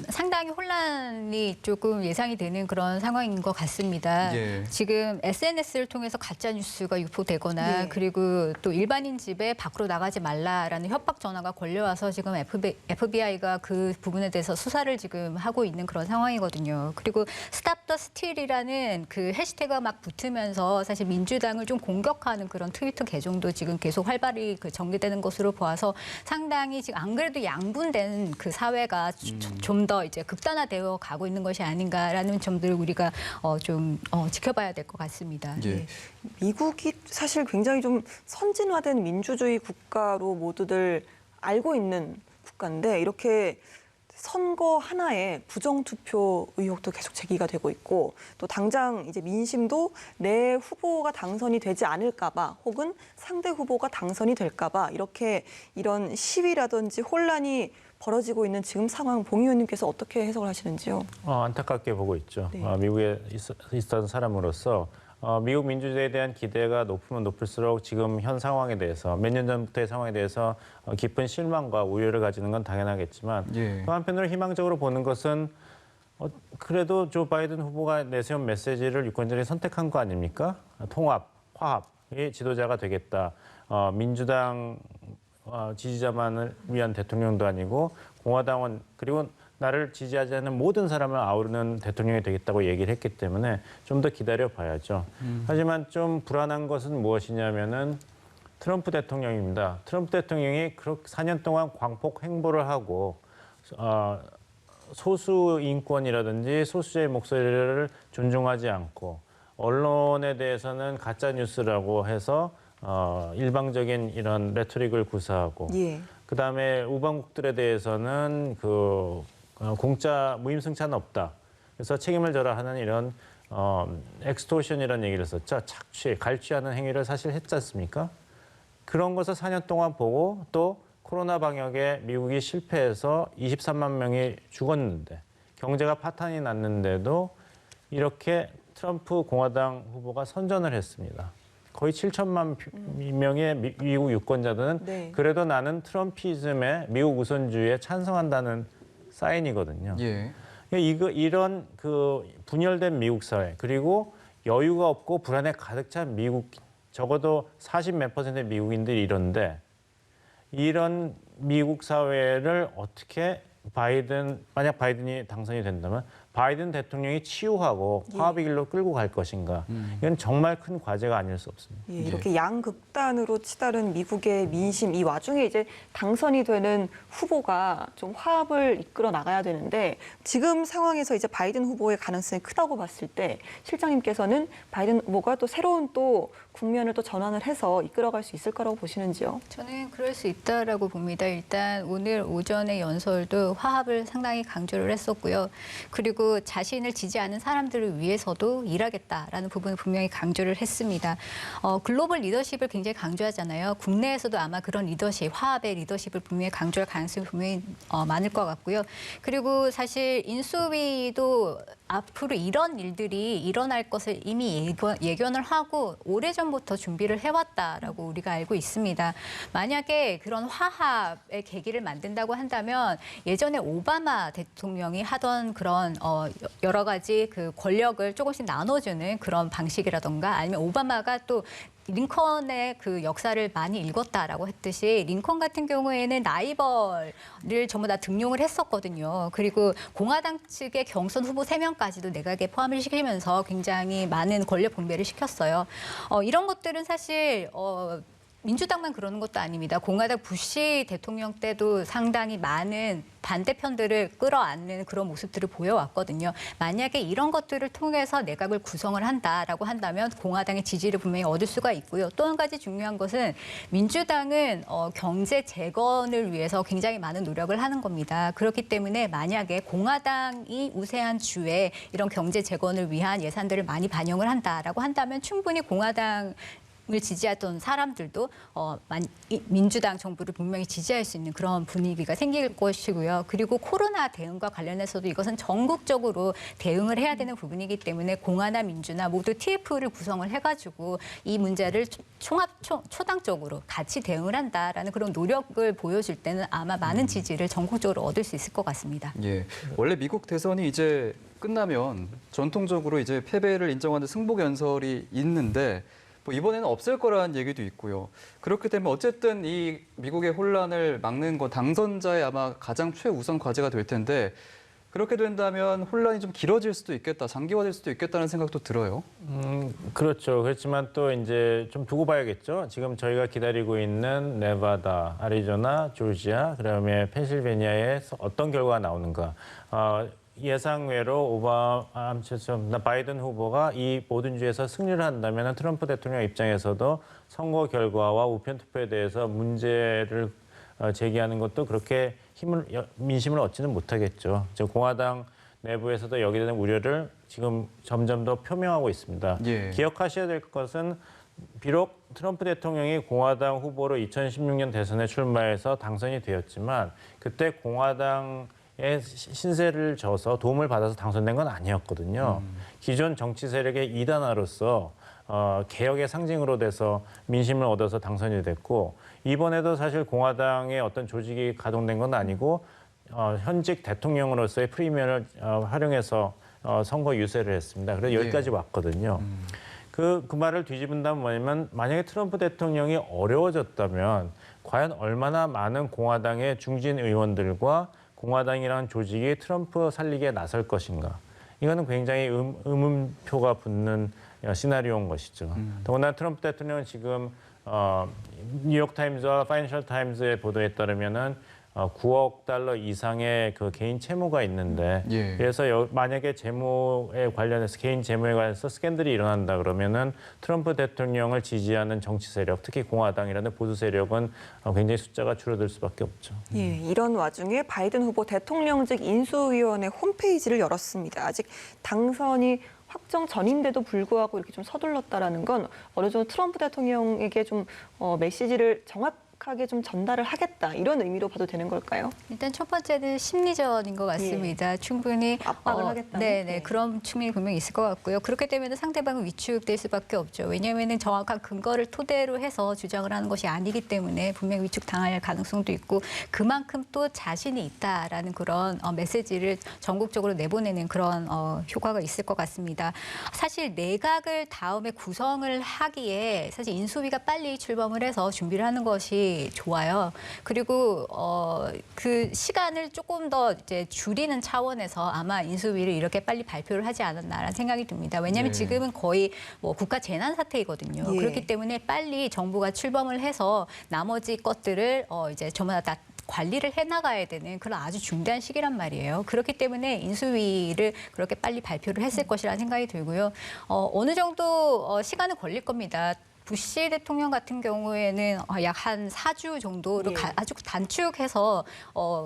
상당히 혼란이 조금 예상이 되는 그런 상황인 것 같습니다. 예. 지금 SNS를 통해서 가짜 뉴스가 유포되거나 네. 그리고 또 일반인 집에 밖으로 나가지 말라라는 협박 전화가 걸려와서 지금 FBI가 그 부분에 대해서 수사를 지금 하고 있는 그런 상황이거든요. 그리고 스탑 더 스틸이라는 그 해시태그가 막 붙으면서 사실 민주당을 좀 공격하는 그런 트위터 계정도 지금 계속 활발히 전개되는 것으로 보아서 상당히 지금 안 그래도 양분된 그 사회가 좀 더 이제 극단화되어 가고 있는 것이 아닌가라는 점들을 우리가 좀 지켜봐야 될 것 같습니다. 예. 네. 미국이 사실 굉장히 좀 선진화된 민주주의 국가로 모두들 알고 있는 국가인데 이렇게 선거 하나에 부정투표 의혹도 계속 제기가 되고 있고 또 당장 이제 민심도 내 후보가 당선이 되지 않을까봐 혹은 상대 후보가 당선이 될까봐 이렇게 이런 시위라든지 혼란이 벌어지고 있는 지금 상황 봉 의원님께서 어떻게 해석을 하시는지요? 안타깝게 보고 있죠. 네. 미국에 있었던 사람으로서 미국 민주주의에 대한 기대가 높으면 높을수록 지금 현 상황에 대해서 몇 년 전부터의 상황에 대해서 깊은 실망과 우려를 가지는 건 당연하겠지만 예. 또 한편으로 희망적으로 보는 것은 그래도 조 바이든 후보가 내세운 메시지를 유권자들이 선택한 거 아닙니까? 통합, 화합의 지도자가 되겠다. 민주당 지지자만을 위한 대통령도 아니고 공화당원 그리고 나를 지지하지 않는 모든 사람을 아우르는 대통령이 되겠다고 얘기를 했기 때문에 좀 더 기다려 봐야죠. 하지만 좀 불안한 것은 무엇이냐면은 트럼프 대통령입니다. 트럼프 대통령이 그렇게 4년 동안 광폭 행보를 하고 소수 인권이라든지 소수의 목소리를 존중하지 않고 언론에 대해서는 가짜 뉴스라고 해서 일방적인 이런 레토릭을 구사하고 예. 그다음에 우방국들에 대해서는 공짜 무임승차는 없다. 그래서 책임을 져라 하는 이런 엑스토션이라는 얘기를 썼죠. 착취, 갈취하는 행위를 사실 했지 않습니까? 그런 것을 4년 동안 보고 또 코로나 방역에 미국이 실패해서 23만 명이 죽었는데 경제가 파탄이 났는데도 이렇게 트럼프 공화당 후보가 선전을 했습니다. 거의 7천만 명의 미국 유권자들은 네. 그래도 나는 트럼피즘의 미국 우선주의에 찬성한다는 사인이거든요. 예. 이런 그 분열된 미국 사회 그리고 여유가 없고 불안에 가득 찬 미국 적어도 40 몇 퍼센트의 미국인들이 이런데 이런 미국 사회를 어떻게 만약 바이든이 당선이 된다면 바이든 대통령이 치유하고 화합의 길로 끌고 갈 것인가. 이건 정말 큰 과제가 아닐 수 없습니다. 예, 이렇게 양극단으로 치달은 미국의 민심 이 와중에 이제 당선이 되는 후보가 좀 화합을 이끌어 나가야 되는데 지금 상황에서 이제 바이든 후보의 가능성이 크다고 봤을 때 실장님께서는 바이든 후보가 또 새로운 또 국면을 또 전환을 해서 이끌어갈 수 있을 거라고 보시는지요? 저는 그럴 수 있다라고 봅니다. 일단 오늘 오전의 연설도 화합을 상당히 강조를 했었고요. 그리고 그리고 자신을 지지하는 사람들을 위해서도 일하겠다라는 부분을 분명히 강조를 했습니다. 글로벌 리더십을 굉장히 강조하잖아요. 국내에서도 아마 그런 리더십, 화합의 리더십을 분명히 강조할 가능성이 분명히 많을 것 같고요. 그리고 사실 인수위도 앞으로 이런 일들이 일어날 것을 이미 예견을 하고 오래전부터 준비를 해왔다라고 우리가 알고 있습니다. 만약에 그런 화합의 계기를 만든다고 한다면 예전에 오바마 대통령이 하던 그런 여러 가지 그 권력을 조금씩 나눠주는 그런 방식이라던가 아니면 오바마가 또 링컨의 그 역사를 많이 읽었다라고 했듯이 링컨 같은 경우에는 라이벌을 전부 다 등용을 했었거든요. 그리고 공화당 측의 경선 후보 3명까지도 내각에 포함을 시키면서 굉장히 많은 권력 분배를 시켰어요. 이런 것들은 사실 민주당만 그러는 것도 아닙니다. 공화당 부시 대통령 때도 상당히 많은 반대편들을 끌어안는 그런 모습들을 보여왔거든요. 만약에 이런 것들을 통해서 내각을 구성을 한다라고 한다면 공화당의 지지를 분명히 얻을 수가 있고요. 또 한 가지 중요한 것은 민주당은 경제 재건을 위해서 굉장히 많은 노력을 하는 겁니다. 그렇기 때문에 만약에 공화당이 우세한 주에 이런 경제 재건을 위한 예산들을 많이 반영을 한다라고 한다면 충분히 공화당 을 지지하던 사람들도 민주당 정부를 분명히 지지할 수 있는 그런 분위기가 생길 것이고요. 그리고 코로나 대응과 관련해서도 이것은 전국적으로 대응을 해야 되는 부분이기 때문에 공화나 민주나 모두 TF를 구성을 해가지고 이 문제를 초당적으로 같이 대응을 한다라는 그런 노력을 보여줄 때는 아마 많은 지지를 전국적으로 얻을 수 있을 것 같습니다. 예, 원래 미국 대선이 이제 끝나면 전통적으로 이제 패배를 인정하는 승복 연설이 있는데 뭐 이번에는 없을 거라는 얘기도 있고요. 그렇기 때문에 어쨌든 이 미국의 혼란을 막는 건 당선자의 아마 가장 최우선 과제가 될 텐데 그렇게 된다면 혼란이 좀 길어질 수도 있겠다, 장기화될 수도 있겠다는 생각도 들어요. 그렇죠. 그렇지만 또 이제 좀 두고 봐야겠죠. 지금 저희가 기다리고 있는 네바다, 아리조나, 조지아, 그다음에 펜실베니아에 어떤 결과가 나오는가. 예상외로 바이든 후보가 이 모든 주에서 승리를 한다면 트럼프 대통령 입장에서도 선거 결과와 우편 투표에 대해서 문제를 제기하는 것도 그렇게 민심을 얻지는 못하겠죠. 공화당 내부에서도 여기에 대한 우려를 지금 점점 더 표명하고 있습니다. 예. 기억하셔야 될 것은 비록 트럼프 대통령이 공화당 후보로 2016년 대선에 출마해서 당선이 되었지만 그때 공화당 신세를 져서 도움을 받아서 당선된 건 아니었거든요. 기존 정치 세력의 이단화로서 개혁의 상징으로 돼서 민심을 얻어서 당선이 됐고 이번에도 사실 공화당의 어떤 조직이 가동된 건 아니고 현직 대통령으로서의 프리미엄을 활용해서 선거 유세를 했습니다. 그래서 여기까지 왔거든요. 그 말을 뒤집은다면 뭐냐면 만약에 트럼프 대통령이 어려워졌다면 과연 얼마나 많은 공화당의 중진 의원들과 공화당이라는 조직이 트럼프 살리기에 나설 것인가. 이거는 굉장히 의문표가 붙는 시나리오인 것이죠. 더구나 트럼프 대통령은 지금 뉴욕타임즈와 파이낸셜 타임즈의 보도에 따르면은 9억 달러 이상의 그 개인 채무가 있는데 예. 그래서 만약에 재무에 관련해서 개인 재무에 관해서 스캔들이 일어난다 그러면은 트럼프 대통령을 지지하는 정치 세력, 특히 공화당이라는 보수 세력은 굉장히 숫자가 줄어들 수밖에 없죠. 예, 이런 와중에 바이든 후보 대통령직 인수위원회 홈페이지를 열었습니다. 아직 당선이 확정 전인데도 불구하고 이렇게 좀 서둘렀다라는 건 어느 정도 트럼프 대통령에게 좀 메시지를 정확하게 좀 전달을 하겠다 이런 의미로 봐도 되는 걸까요? 일단 첫 번째는 심리전인 것 같습니다. 충분히 압박을 하겠다는? 네네 네. 그런 측면이 분명히 있을 것 같고요. 그렇게 되면 상대방은 위축될 수밖에 없죠. 왜냐하면 정확한 근거를 토대로 해서 주장을 하는 것이 아니기 때문에 분명히 위축당할 가능성도 있고 그만큼 또 자신이 있다라는 그런 메시지를 전국적으로 내보내는 그런 효과가 있을 것 같습니다. 사실 내각을 다음에 구성을 하기에 사실 인수위가 빨리 출범을 해서 준비를 하는 것이 좋아요. 그리고 그 시간을 조금 더 이제 줄이는 차원에서 아마 인수위를 이렇게 빨리 발표를 하지 않았나라는 생각이 듭니다. 왜냐하면 네. 지금은 거의 뭐 국가 재난 사태이거든요. 예. 그렇기 때문에 빨리 정부가 출범을 해서 나머지 것들을 이제 전부 다 관리를 해나가야 되는 그런 아주 중대한 시기란 말이에요. 그렇기 때문에 인수위를 그렇게 빨리 발표를 했을 것이라는 생각이 들고요. 어느 정도 시간은 걸릴 겁니다. 부시 대통령 같은 경우에는 약 한 4주 정도로 예. 아주 단축해서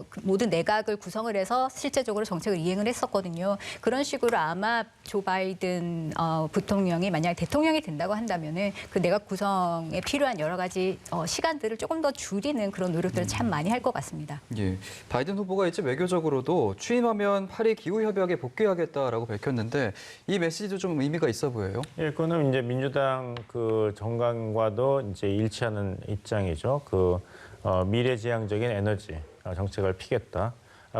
그 모든 내각을 구성을 해서 실제적으로 정책을 이행을 했었거든요. 그런 식으로 아마 조 바이든 부통령이 만약에 대통령이 된다고 한다면은 그 내각 구성에 필요한 여러 가지 시간들을 조금 더 줄이는 그런 노력들을 참 많이 할 것 같습니다. 예, 바이든 후보가 이제 외교적으로도 취임하면 파리 기후 협약에 복귀하겠다라고 밝혔는데 이 메시지도 좀 의미가 있어 보여요. 예, 그거는 이제 민주당 그 정강과도 이제 일치하는 입장이죠. 미래지향적인 에너지 정책을 피겠다.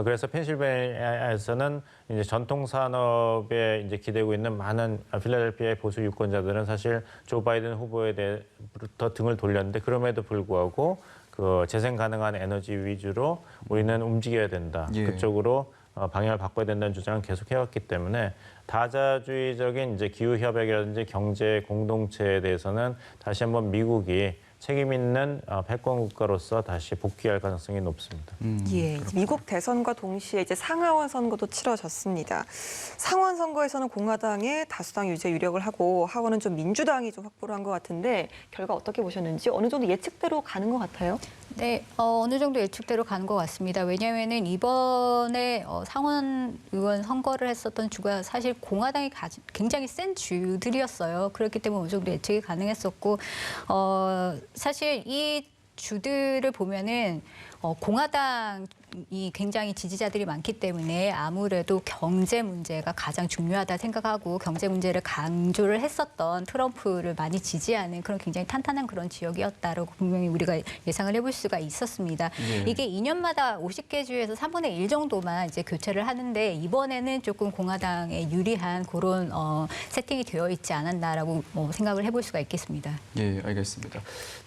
그래서 펜실베니아에서는 이제 전통 산업에 이제 기대고 있는 많은 필라델피아의 보수 유권자들은 사실 조 바이든 후보에 대해부터 등을 돌렸는데 그럼에도 불구하고 그 재생 가능한 에너지 위주로 우리는 움직여야 된다. 예. 그쪽으로 방향을 바꿔야 된다는 주장을 계속 해왔기 때문에 다자주의적인 이제 기후 협약이라든지 경제 공동체에 대해서는 다시 한번 미국이 책임 있는 패권 국가로서 다시 복귀할 가능성이 높습니다. 예, 미국 대선과 동시에 이제 상하원 선거도 치러졌습니다. 상원 선거에서는 공화당의 다수당 유지에 유력을 하고 하원은 좀 민주당이 좀 확보를 한 것 같은데 결과 어떻게 보셨는지 어느 정도 예측대로 가는 것 같아요? 네, 어느 정도 예측대로 가는 것 같습니다. 왜냐하면은 이번에 상원 의원 선거를 했었던 주가 사실 공화당이 굉장히 센 주들이었어요. 그렇기 때문에 어느 정도 예측이 가능했었고, 사실 이 주들을 보면은 공화당이 굉장히 지지자들이 많기 때문에 아무래도 경제 문제가 가장 중요하다 생각하고 경제 문제를 강조를 했었던 트럼프를 많이 지지하는 그런 굉장히 탄탄한 그런 지역이었다라고 분명히 우리가 예상을 해볼 수가 있었습니다. 예. 이게 2년마다 50개 주에서 3분의 1 정도만 이제 교체를 하는데 이번에는 조금 공화당에 유리한 그런 세팅이 되어 있지 않았나라고 생각을 해볼 수가 있겠습니다. 예, 알겠습니다.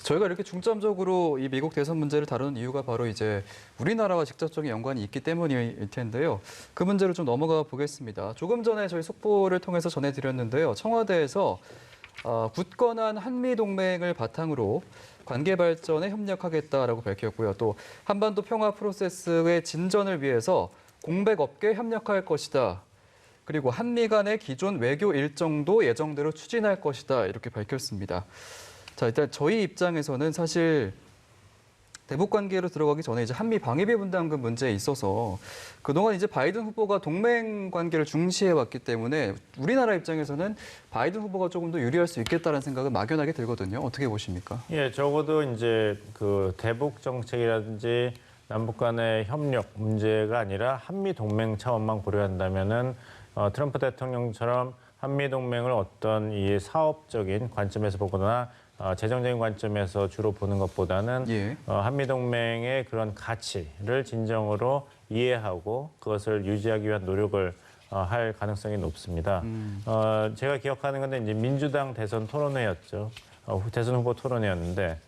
저희가 이렇게 중점적으로 이 미국 대선 문제를 다루는 이유가 바로 이제 우리나라와 직접적인 연관이 있기 때문일 텐데요. 그 문제를 좀 넘어가 보겠습니다. 조금 전에 저희 속보를 통해서 전해드렸는데요. 청와대에서 굳건한 한미 동맹을 바탕으로 관계 발전에 협력하겠다라고 밝혔고요. 또 한반도 평화 프로세스의 진전을 위해서 공백 없게 협력할 것이다. 그리고 한미 간의 기존 외교 일정도 예정대로 추진할 것이다. 이렇게 밝혔습니다. 자, 일단 저희 입장에서는 사실 대북 관계로 들어가기 전에 이제 한미 방위비 분담금 문제에 있어서 그동안 이제 바이든 후보가 동맹 관계를 중시해 왔기 때문에 우리나라 입장에서는 바이든 후보가 조금 더 유리할 수 있겠다는 생각은 막연하게 들거든요. 어떻게 보십니까? 예, 적어도 이제 그 대북 정책이라든지 남북 간의 협력 문제가 아니라 한미 동맹 차원만 고려한다면은 트럼프 대통령처럼 한미 동맹을 어떤 이 사업적인 관점에서 보거나 재정적인 관점에서 주로 보는 것보다는 예. 한미동맹의 그런 가치를 진정으로 이해하고 그것을 유지하기 위한 노력을 할 가능성이 높습니다. 제가 기억하는 건데 이제 민주당 대선 토론회였죠. 대선 후보 토론회였는데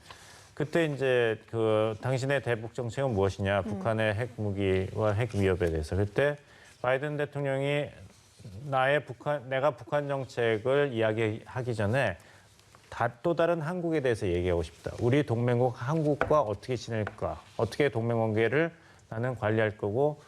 그때 이제 그 당신의 대북 정책은 무엇이냐, 북한의 핵 무기와 핵 위협에 대해서 그때 바이든 대통령이 내가 북한 정책을 이야기하기 전에 또 다른 한국에 대해서 얘기하고 싶다. 우리 동맹국 한국과 어떻게 지낼까? 어떻게 동맹 관계를 나는 관리할 거고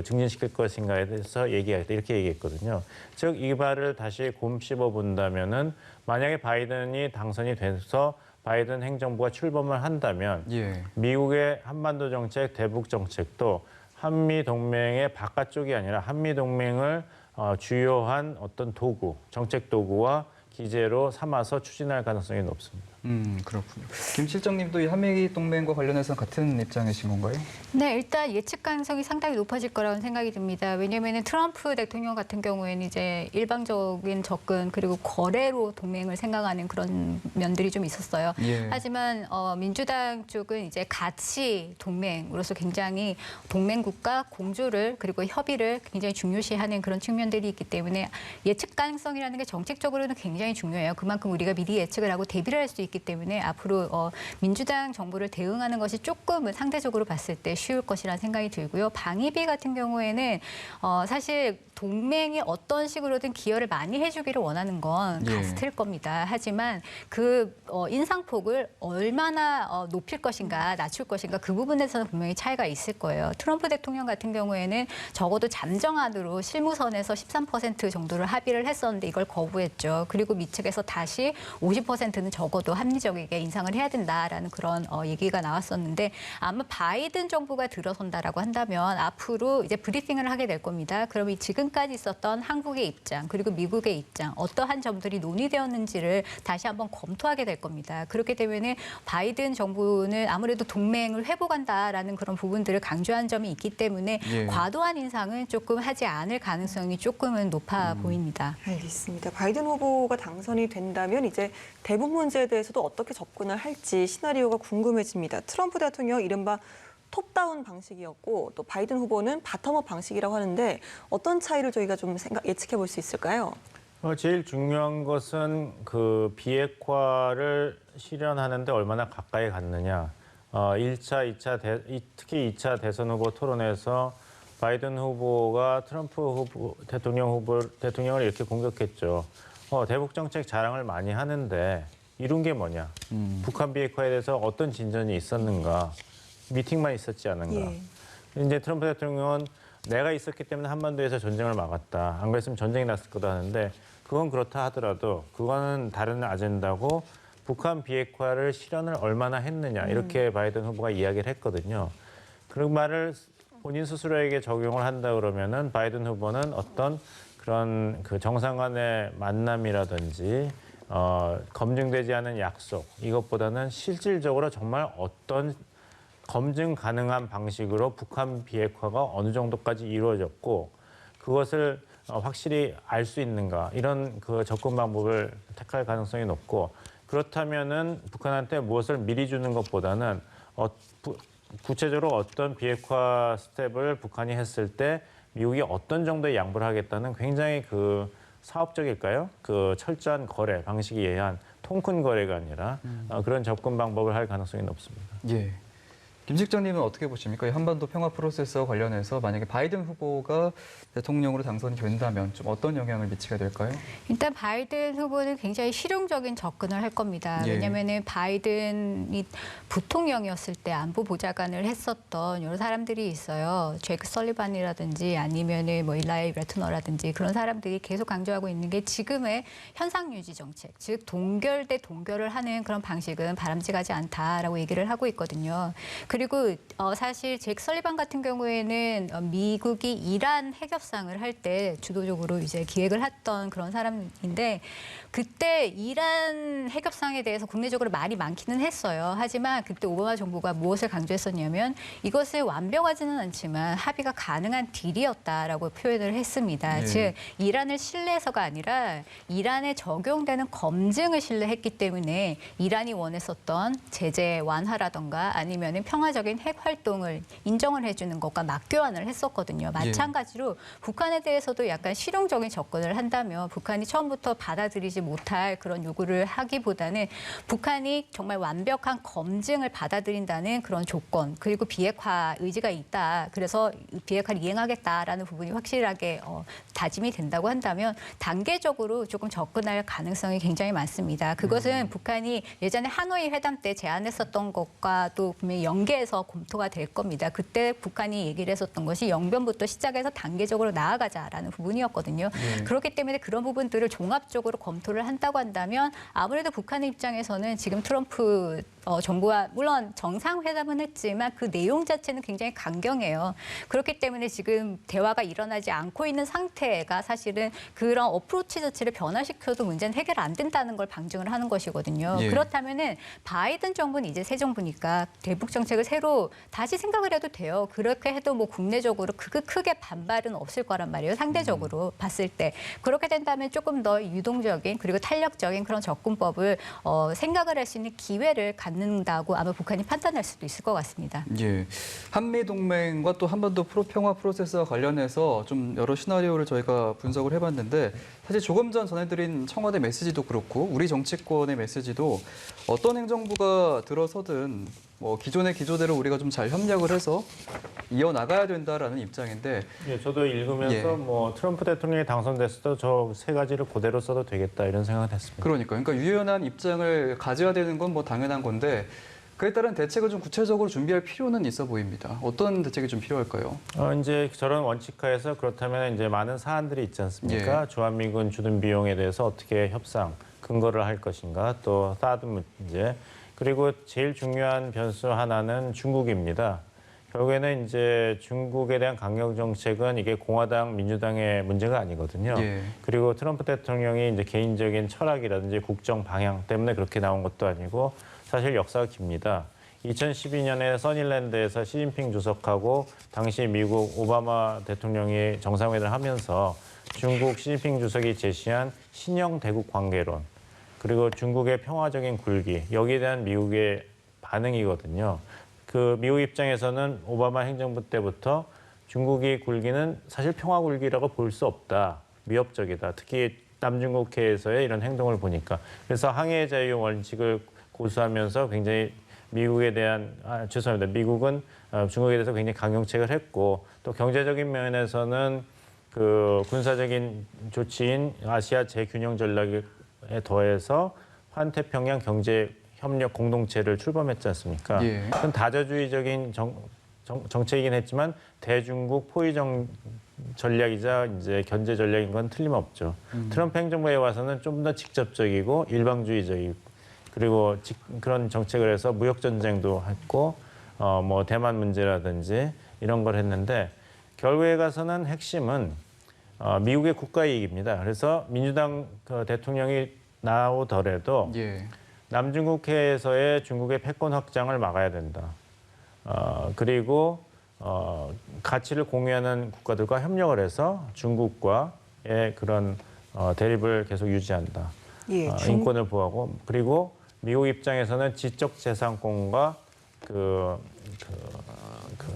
증진시킬 것인가에 대해서 얘기하겠다. 이렇게 얘기했거든요. 즉 이 말을 다시 곰씹어 본다면은 만약에 바이든이 당선이 돼서 바이든 행정부가 출범을 한다면 예. 미국의 한반도 정책, 대북 정책도 한미 동맹의 바깥쪽이 아니라 한미 동맹을 주요한 어떤 도구, 정책 도구와 기제로 삼아서 추진할 가능성이 높습니다. 그렇군요. 김 실장님도 이 한미 동맹과 관련해서 같은 입장이신 건가요? 네, 일단 예측 가능성이 상당히 높아질 거라고 생각이 듭니다. 왜냐하면 트럼프 대통령 같은 경우에는 이제 일방적인 접근 그리고 거래로 동맹을 생각하는 그런 면들이 좀 있었어요. 예. 하지만 민주당 쪽은 이제 가치 동맹으로서 굉장히 동맹국가 공조를 그리고 협의를 굉장히 중요시하는 그런 측면들이 있기 때문에 예측 가능성이라는 게 정책적으로는 굉장히 중요해요. 그만큼 우리가 미리 예측을 하고 대비를 할 수 있기 때문에 앞으로 민주당 정부를 대응하는 것이 조금은 상대적으로 봤을 때 쉬울 것이라는 생각이 들고요. 방위비 같은 경우에는 사실 동맹이 어떤 식으로든 기여를 많이 해주기를 원하는 건 예. 가스트일 겁니다. 하지만 그 인상폭을 얼마나 높일 것인가 낮출 것인가 그 부분에서는 분명히 차이가 있을 거예요. 트럼프 대통령 같은 경우에는 적어도 잠정안으로 실무선에서 13% 정도를 합의를 했었는데 이걸 거부했죠. 그리고 미 측에서 다시 50%는 적어도 합리적이게 인상을 해야 된다라는 그런 얘기가 나왔었는데 아마 바이든 정부가 들어선다라고 한다면 앞으로 이제 브리핑을 하게 될 겁니다. 그러면 지금까지 있었던 한국의 입장 그리고 미국의 입장 어떠한 점들이 논의되었는지를 다시 한번 검토하게 될 겁니다. 그렇기 때문에 바이든 정부는 아무래도 동맹을 회복한다라는 그런 부분들을 강조한 점이 있기 때문에 예. 과도한 인상은 조금 하지 않을 가능성이 조금은 높아 보입니다. 알겠습니다. 바이든 후보가 당선이 된다면 이제 대북 문제에 대해서도 어떻게 접근을 할지 시나리오가 궁금해집니다. 트럼프 대통령 이른바 톱다운 방식이었고 또 바이든 후보는 바텀업 방식이라고 하는데 어떤 차이를 저희가 좀 예측해 볼 수 있을까요? 제일 중요한 것은 그 비핵화를 실현하는데 얼마나 가까이 갔느냐. 1차, 2차 특히 2차 대선 후보 토론에서 바이든 후보가 트럼프 대통령을 이렇게 공격했죠. 대북 정책 자랑을 많이 하는데 이룬 게 뭐냐? 북한 비핵화에 대해서 어떤 진전이 있었는가? 미팅만 있었지 않은가? 예. 이제 트럼프 대통령은 내가 있었기 때문에 한반도에서 전쟁을 막았다. 안 그랬으면 전쟁이 났을 거다 하는데 그건 그렇다 하더라도 그거는 다른 아젠다고 북한 비핵화를 실현을 얼마나 했느냐 이렇게 바이든 후보가 이야기를 했거든요. 그런 말을 본인 스스로에게 적용을 한다 그러면은 바이든 후보는 어떤 그런 그 정상 간의 만남이라든지 검증되지 않은 약속 이것보다는 실질적으로 정말 어떤 검증 가능한 방식으로 북한 비핵화가 어느 정도까지 이루어졌고 그것을 확실히 알 수 있는가 이런 그 접근 방법을 택할 가능성이 높고 그렇다면은 북한한테 무엇을 미리 주는 것보다는 구체적으로 어떤 비핵화 스텝을 북한이 했을 때 미국이 어떤 정도의 양보를 하겠다는 굉장히 그 사업적일까요? 그 철저한 거래 방식에 의한 통큰 거래가 아니라 그런 접근 방법을 할 가능성이 높습니다. 예. 김 실장님은 어떻게 보십니까? 이 한반도 평화 프로세스와 관련해서 만약에 바이든 후보가 대통령으로 당선이 된다면 좀 어떤 영향을 미치게 될까요? 일단 바이든 후보는 굉장히 실용적인 접근을 할 겁니다. 예. 왜냐하면 바이든이 부통령이었을 때 안보 보좌관을 했었던 여러 사람들이 있어요. 제이크 설리반이라든지 아니면은 뭐 일라이 레트너라든지 그런 사람들이 계속 강조하고 있는 게 지금의 현상 유지 정책, 즉 동결 대 동결을 하는 그런 방식은 바람직하지 않다라고 얘기를 하고 있거든요. 그리고 사실 제이크 설리반 같은 경우에는 미국이 이란 핵협상을 할 때 주도적으로 이제 기획을 했던 그런 사람인데 그때 이란 핵협상에 대해서 국내적으로 말이 많기는 했어요. 하지만 그때 오바마 정부가 무엇을 강조했었냐면 이것을 완벽하지는 않지만 합의가 가능한 딜이었다라고 표현을 했습니다. 예. 즉 이란을 신뢰해서가 아니라 이란에 적용되는 검증을 신뢰했기 때문에 이란이 원했었던 제재 완화라던가 아니면은 평화적인 핵 활동을 인정을 해주는 것과 맞교환을 했었거든요. 마찬가지로 북한에 대해서도 약간 실용적인 접근을 한다면 북한이 처음부터 받아들이지 못할 그런 요구를 하기보다는 북한이 정말 완벽한 검증을 받아들인다는 그런 조건 그리고 비핵화 의지가 있다. 그래서 비핵화를 이행하겠다라는 부분이 확실하게 다짐이 된다고 한다면 단계적으로 조금 접근할 가능성이 굉장히 많습니다. 그것은 북한이 예전에 하노이 회담 때 제안했었던 것과 또 분명히 연계해서 검토가 될 겁니다. 그때 북한이 얘기를 했었던 것이 영변부터 시작해서 단계적으로 나아가자라는 부분이었거든요. 그렇기 때문에 그런 부분들을 종합적으로 검토를 한다고 한다면 아무래도 북한의 입장에서는 지금 트럼프 정부와 물론 정상회담은 했지만 그 내용 자체는 굉장히 강경해요. 그렇기 때문에 지금 대화가 일어나지 않고 있는 상태가 사실은 그런 어프로치 자체를 변화시켜도 문제는 해결 안 된다는 걸 방증을 하는 것이거든요. 예. 그렇다면은 바이든 정부는 이제 새 정부니까 대북 정책을 정책을 새로 다시 생각을 해도 돼요. 그렇게 해도 뭐 국내적으로 크게 반발은 없을 거란 말이에요. 상대적으로 봤을 때. 그렇게 된다면 조금 더 유동적인 그리고 탄력적인 그런 접근법을 생각을 할 수 있는 기회를 갖는다고 아마 북한이 판단할 수도 있을 것 같습니다. 예, 한미 동맹과 또 한반도 평화 프로세스와 관련해서 좀 여러 시나리오를 저희가 분석을 해봤는데 사실 조금 전 전해드린 청와대 메시지도 그렇고 우리 정치권의 메시지도 어떤 행정부가 들어서든 뭐 기존의 기조대로 우리가 좀 잘 협력을 해서 이어나가야 된다라는 입장인데 예, 저도 읽으면서 예. 뭐 트럼프 대통령이 당선됐어도 저 세 가지를 그대로 써도 되겠다 이런 생각을 했습니다. 그러니까 유연한 입장을 가져야 되는 건 뭐 당연한 건데 그에 따른 대책을 좀 구체적으로 준비할 필요는 있어 보입니다. 어떤 대책이 좀 필요할까요? 이제 저런 원칙하에서 그렇다면 이제 많은 사안들이 있지 않습니까? 예. 주한미군 주둔 비용에 대해서 어떻게 협상 근거를 할 것인가, 또 사드 문제, 그리고 제일 중요한 변수 하나는 중국입니다. 결국에는 이제 중국에 대한 강경 정책은 이게 공화당, 민주당의 문제가 아니거든요. 예. 그리고 트럼프 대통령이 이제 개인적인 철학이라든지 국정 방향 때문에 그렇게 나온 것도 아니고 사실 역사가 깁니다. 2012년에 써니랜드에서 시진핑 주석하고 당시 미국 오바마 대통령이 정상회담을 하면서 중국 시진핑 주석이 제시한 신형 대국 관계론 그리고 중국의 평화적인 굴기 여기에 대한 미국의 반응이거든요. 그 미국 입장에서는 오바마 행정부 때부터 중국이 굴기는 사실 평화 굴기라고 볼 수 없다. 위협적이다. 특히 남중국해에서의 이런 행동을 보니까. 그래서 항해 자유 원칙을 고수하면서 굉장히 미국에 대한 죄송합니다. 미국은 중국에 대해서 굉장히 강경책을 했고 또 경제적인 면에서는 그 군사적인 조치인 아시아 재균형 전략에 더해서 환태평양 경제 협력 공동체를 출범했지 않습니까? 예. 그건 다자주의적인 정책이긴 했지만 대중국 포위 전략이자 이제 견제 전략인 건 틀림없죠. 트럼프 행정부에 와서는 좀 더 직접적이고 일방주의적이고 그리고 그런 정책을 해서 무역 전쟁도 했고 뭐 대만 문제라든지 이런 걸 했는데 결국에 가서는 핵심은 미국의 국가 이익입니다. 그래서 민주당 대통령이 나오더라도 예. 남중국해에서의 중국의 패권 확장을 막아야 된다. 그리고 가치를 공유하는 국가들과 협력을 해서 중국과의 그런 대립을 계속 유지한다. 예, 인권을 보호하고 그리고 미국 입장에서는 지적재산권과 그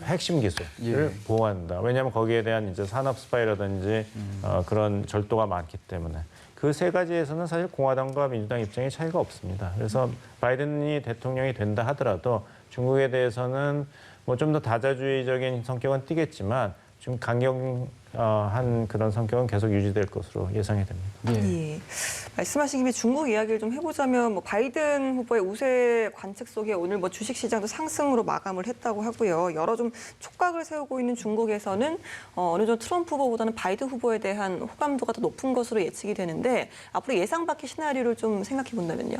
핵심 기술을 예. 보호한다. 왜냐하면 거기에 대한 이제 산업 스파이라든지 그런 절도가 많기 때문에 그 세 가지에서는 사실 공화당과 민주당 입장의 차이가 없습니다. 그래서 바이든이 대통령이 된다 하더라도 중국에 대해서는 뭐 좀 더 다자주의적인 성격은 띠겠지만 좀 강경한 그런 성격은 계속 유지될 것으로 예상이 됩니다. 예. 예. 말씀하신 김에 중국 이야기를 좀 해보자면 뭐 바이든 후보의 우세 관측 속에 오늘 뭐 주식시장도 상승으로 마감을 했다고 하고요. 여러 좀 촉각을 세우고 있는 중국에서는 어느 정도 트럼프 후보보다는 바이든 후보에 대한 호감도가 더 높은 것으로 예측이 되는데 앞으로 예상 밖의 시나리오를 좀 생각해 본다면요.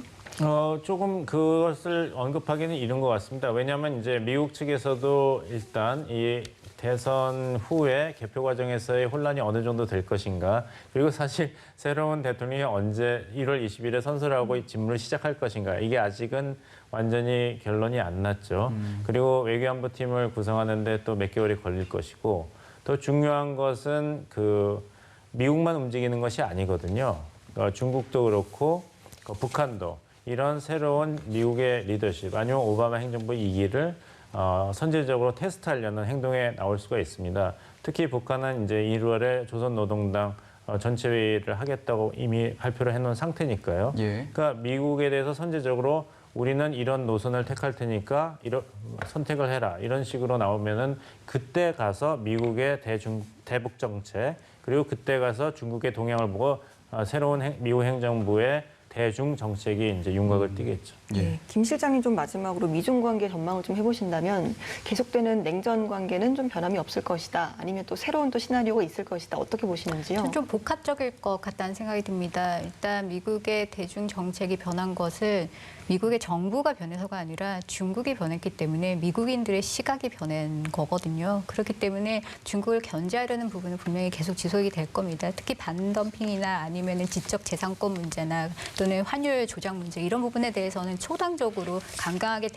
조금 그것을 언급하기는 이른 것 같습니다. 왜냐하면 이제 미국 측에서도 일단 이 대선 후에 개표 과정에서의 혼란이 어느 정도 될 것인가. 그리고 사실 새로운 대통령이 언제 1월 20일에 선서를 하고 집무를 시작할 것인가. 이게 아직은 완전히 결론이 안 났죠. 그리고 외교안보팀을 구성하는데 또 몇 개월이 걸릴 것이고 또 중요한 것은 그 미국만 움직이는 것이 아니거든요. 중국도 그렇고 북한도 이런 새로운 미국의 리더십 아니면 오바마 행정부의 이기를 선제적으로 테스트하려는 행동에 나올 수가 있습니다. 특히 북한은 이제 1월에 조선노동당 전체 회의를 하겠다고 이미 발표를 해놓은 상태니까요. 예. 그러니까 미국에 대해서 선제적으로 우리는 이런 노선을 택할 테니까 이런 선택을 해라 이런 식으로 나오면은 그때 가서 미국의 대북 정책 그리고 그때 가서 중국의 동향을 보고 새로운 미국 행정부의 대중 정책이 이제 윤곽을 띠겠죠. 예. 김 실장님 좀 마지막으로 미중 관계 전망을 좀 해보신다면 계속되는 냉전 관계는 좀 변함이 없을 것이다. 아니면 또 새로운 또 시나리오가 있을 것이다. 어떻게 보시는지요? 좀 복합적일 것 같다는 생각이 듭니다. 일단 미국의 대중 정책이 변한 것은 미국의 정부가 변해서가 아니라 중국이 변했기 때문에 미국인들의 시각이 변한 거거든요. 그렇기 때문에 중국을 견제하려는 부분은 분명히 계속 지속이 될 겁니다. 특히 반덤핑이나 아니면은 지적 재산권 문제나 또는 환율 조작 문제 이런 부분에 대해서는 대해서는 초당적으로 강경하게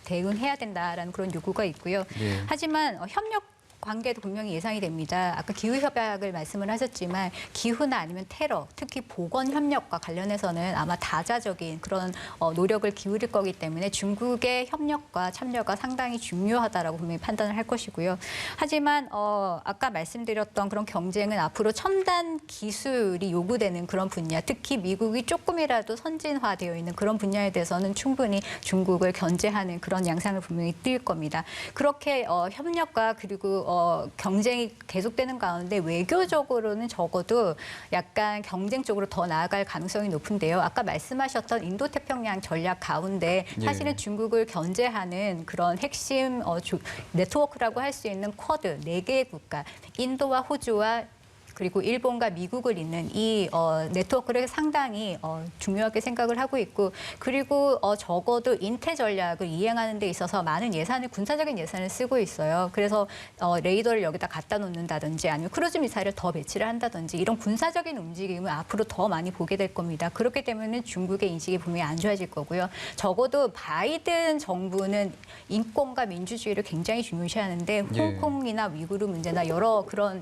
대응해야 된다라는 그런 요구가 있고요. 예. 하지만 협력 관계도 분명히 예상이 됩니다. 아까 기후협약을 말씀을 하셨지만 기후나 아니면 테러, 특히 보건협력과 관련해서는 아마 다자적인 그런 노력을 기울일 거기 때문에 중국의 협력과 참여가 상당히 중요하다라고 분명히 판단을 할 것이고요. 하지만 아까 말씀드렸던 그런 경쟁은 앞으로 첨단 기술이 요구되는 그런 분야, 특히 미국이 조금이라도 선진화되어 있는 그런 분야에 대해서는 충분히 중국을 견제하는 그런 양상을 분명히 띌 겁니다. 그렇게 협력과 그리고 경쟁이 계속되는 가운데 외교적으로는 적어도 약간 경쟁 쪽으로 더 나아갈 가능성이 높은데요. 아까 말씀하셨던 인도태평양 전략 가운데 사실은 중국을 견제하는 그런 핵심 네트워크라고 할 수 있는 쿼드 4개의 국가, 인도와 호주와 그리고 일본과 미국을 잇는 이 네트워크를 상당히 중요하게 생각을 하고 있고 그리고 적어도 인태 전략을 이행하는 데 있어서 많은 예산을 군사적인 예산을 쓰고 있어요. 그래서 레이더를 여기다 갖다 놓는다든지 아니면 크루즈 미사일을 더 배치를 한다든지 이런 군사적인 움직임을 앞으로 더 많이 보게 될 겁니다. 그렇기 때문에 중국의 인식이 분명히 안 좋아질 거고요. 적어도 바이든 정부는 인권과 민주주의를 굉장히 중요시하는데 홍콩이나 위구르 문제나 여러 그런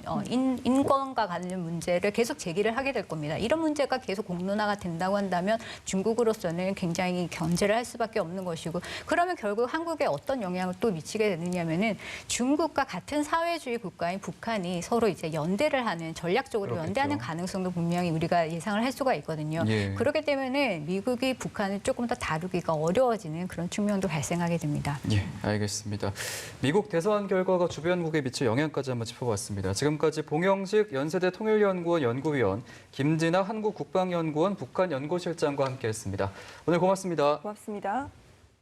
인권과 관련 문제를 계속 제기를 하게 될 겁니다. 이런 문제가 계속 공론화가 된다고 한다면 중국으로서는 굉장히 견제를 할 수밖에 없는 것이고 그러면 결국 한국에 어떤 영향을 또 미치게 되느냐면은 중국과 같은 사회주의 국가인 북한이 서로 이제 연대를 하는 전략적으로 그렇겠죠. 연대하는 가능성도 분명히 우리가 예상을 할 수가 있거든요. 예. 그렇기 때문에 미국이 북한을 조금 더 다루기가 어려워지는 그런 측면도 발생하게 됩니다. 예, 알겠습니다. 미국 대선 결과가 주변국에 미칠 영향까지 한번 짚어봤습니다. 지금까지 봉영식 연세대 통일연구원 연구위원, 김진아 한국국방연구원 북한연구실장과 함께했습니다. 오늘 고맙습니다. 고맙습니다.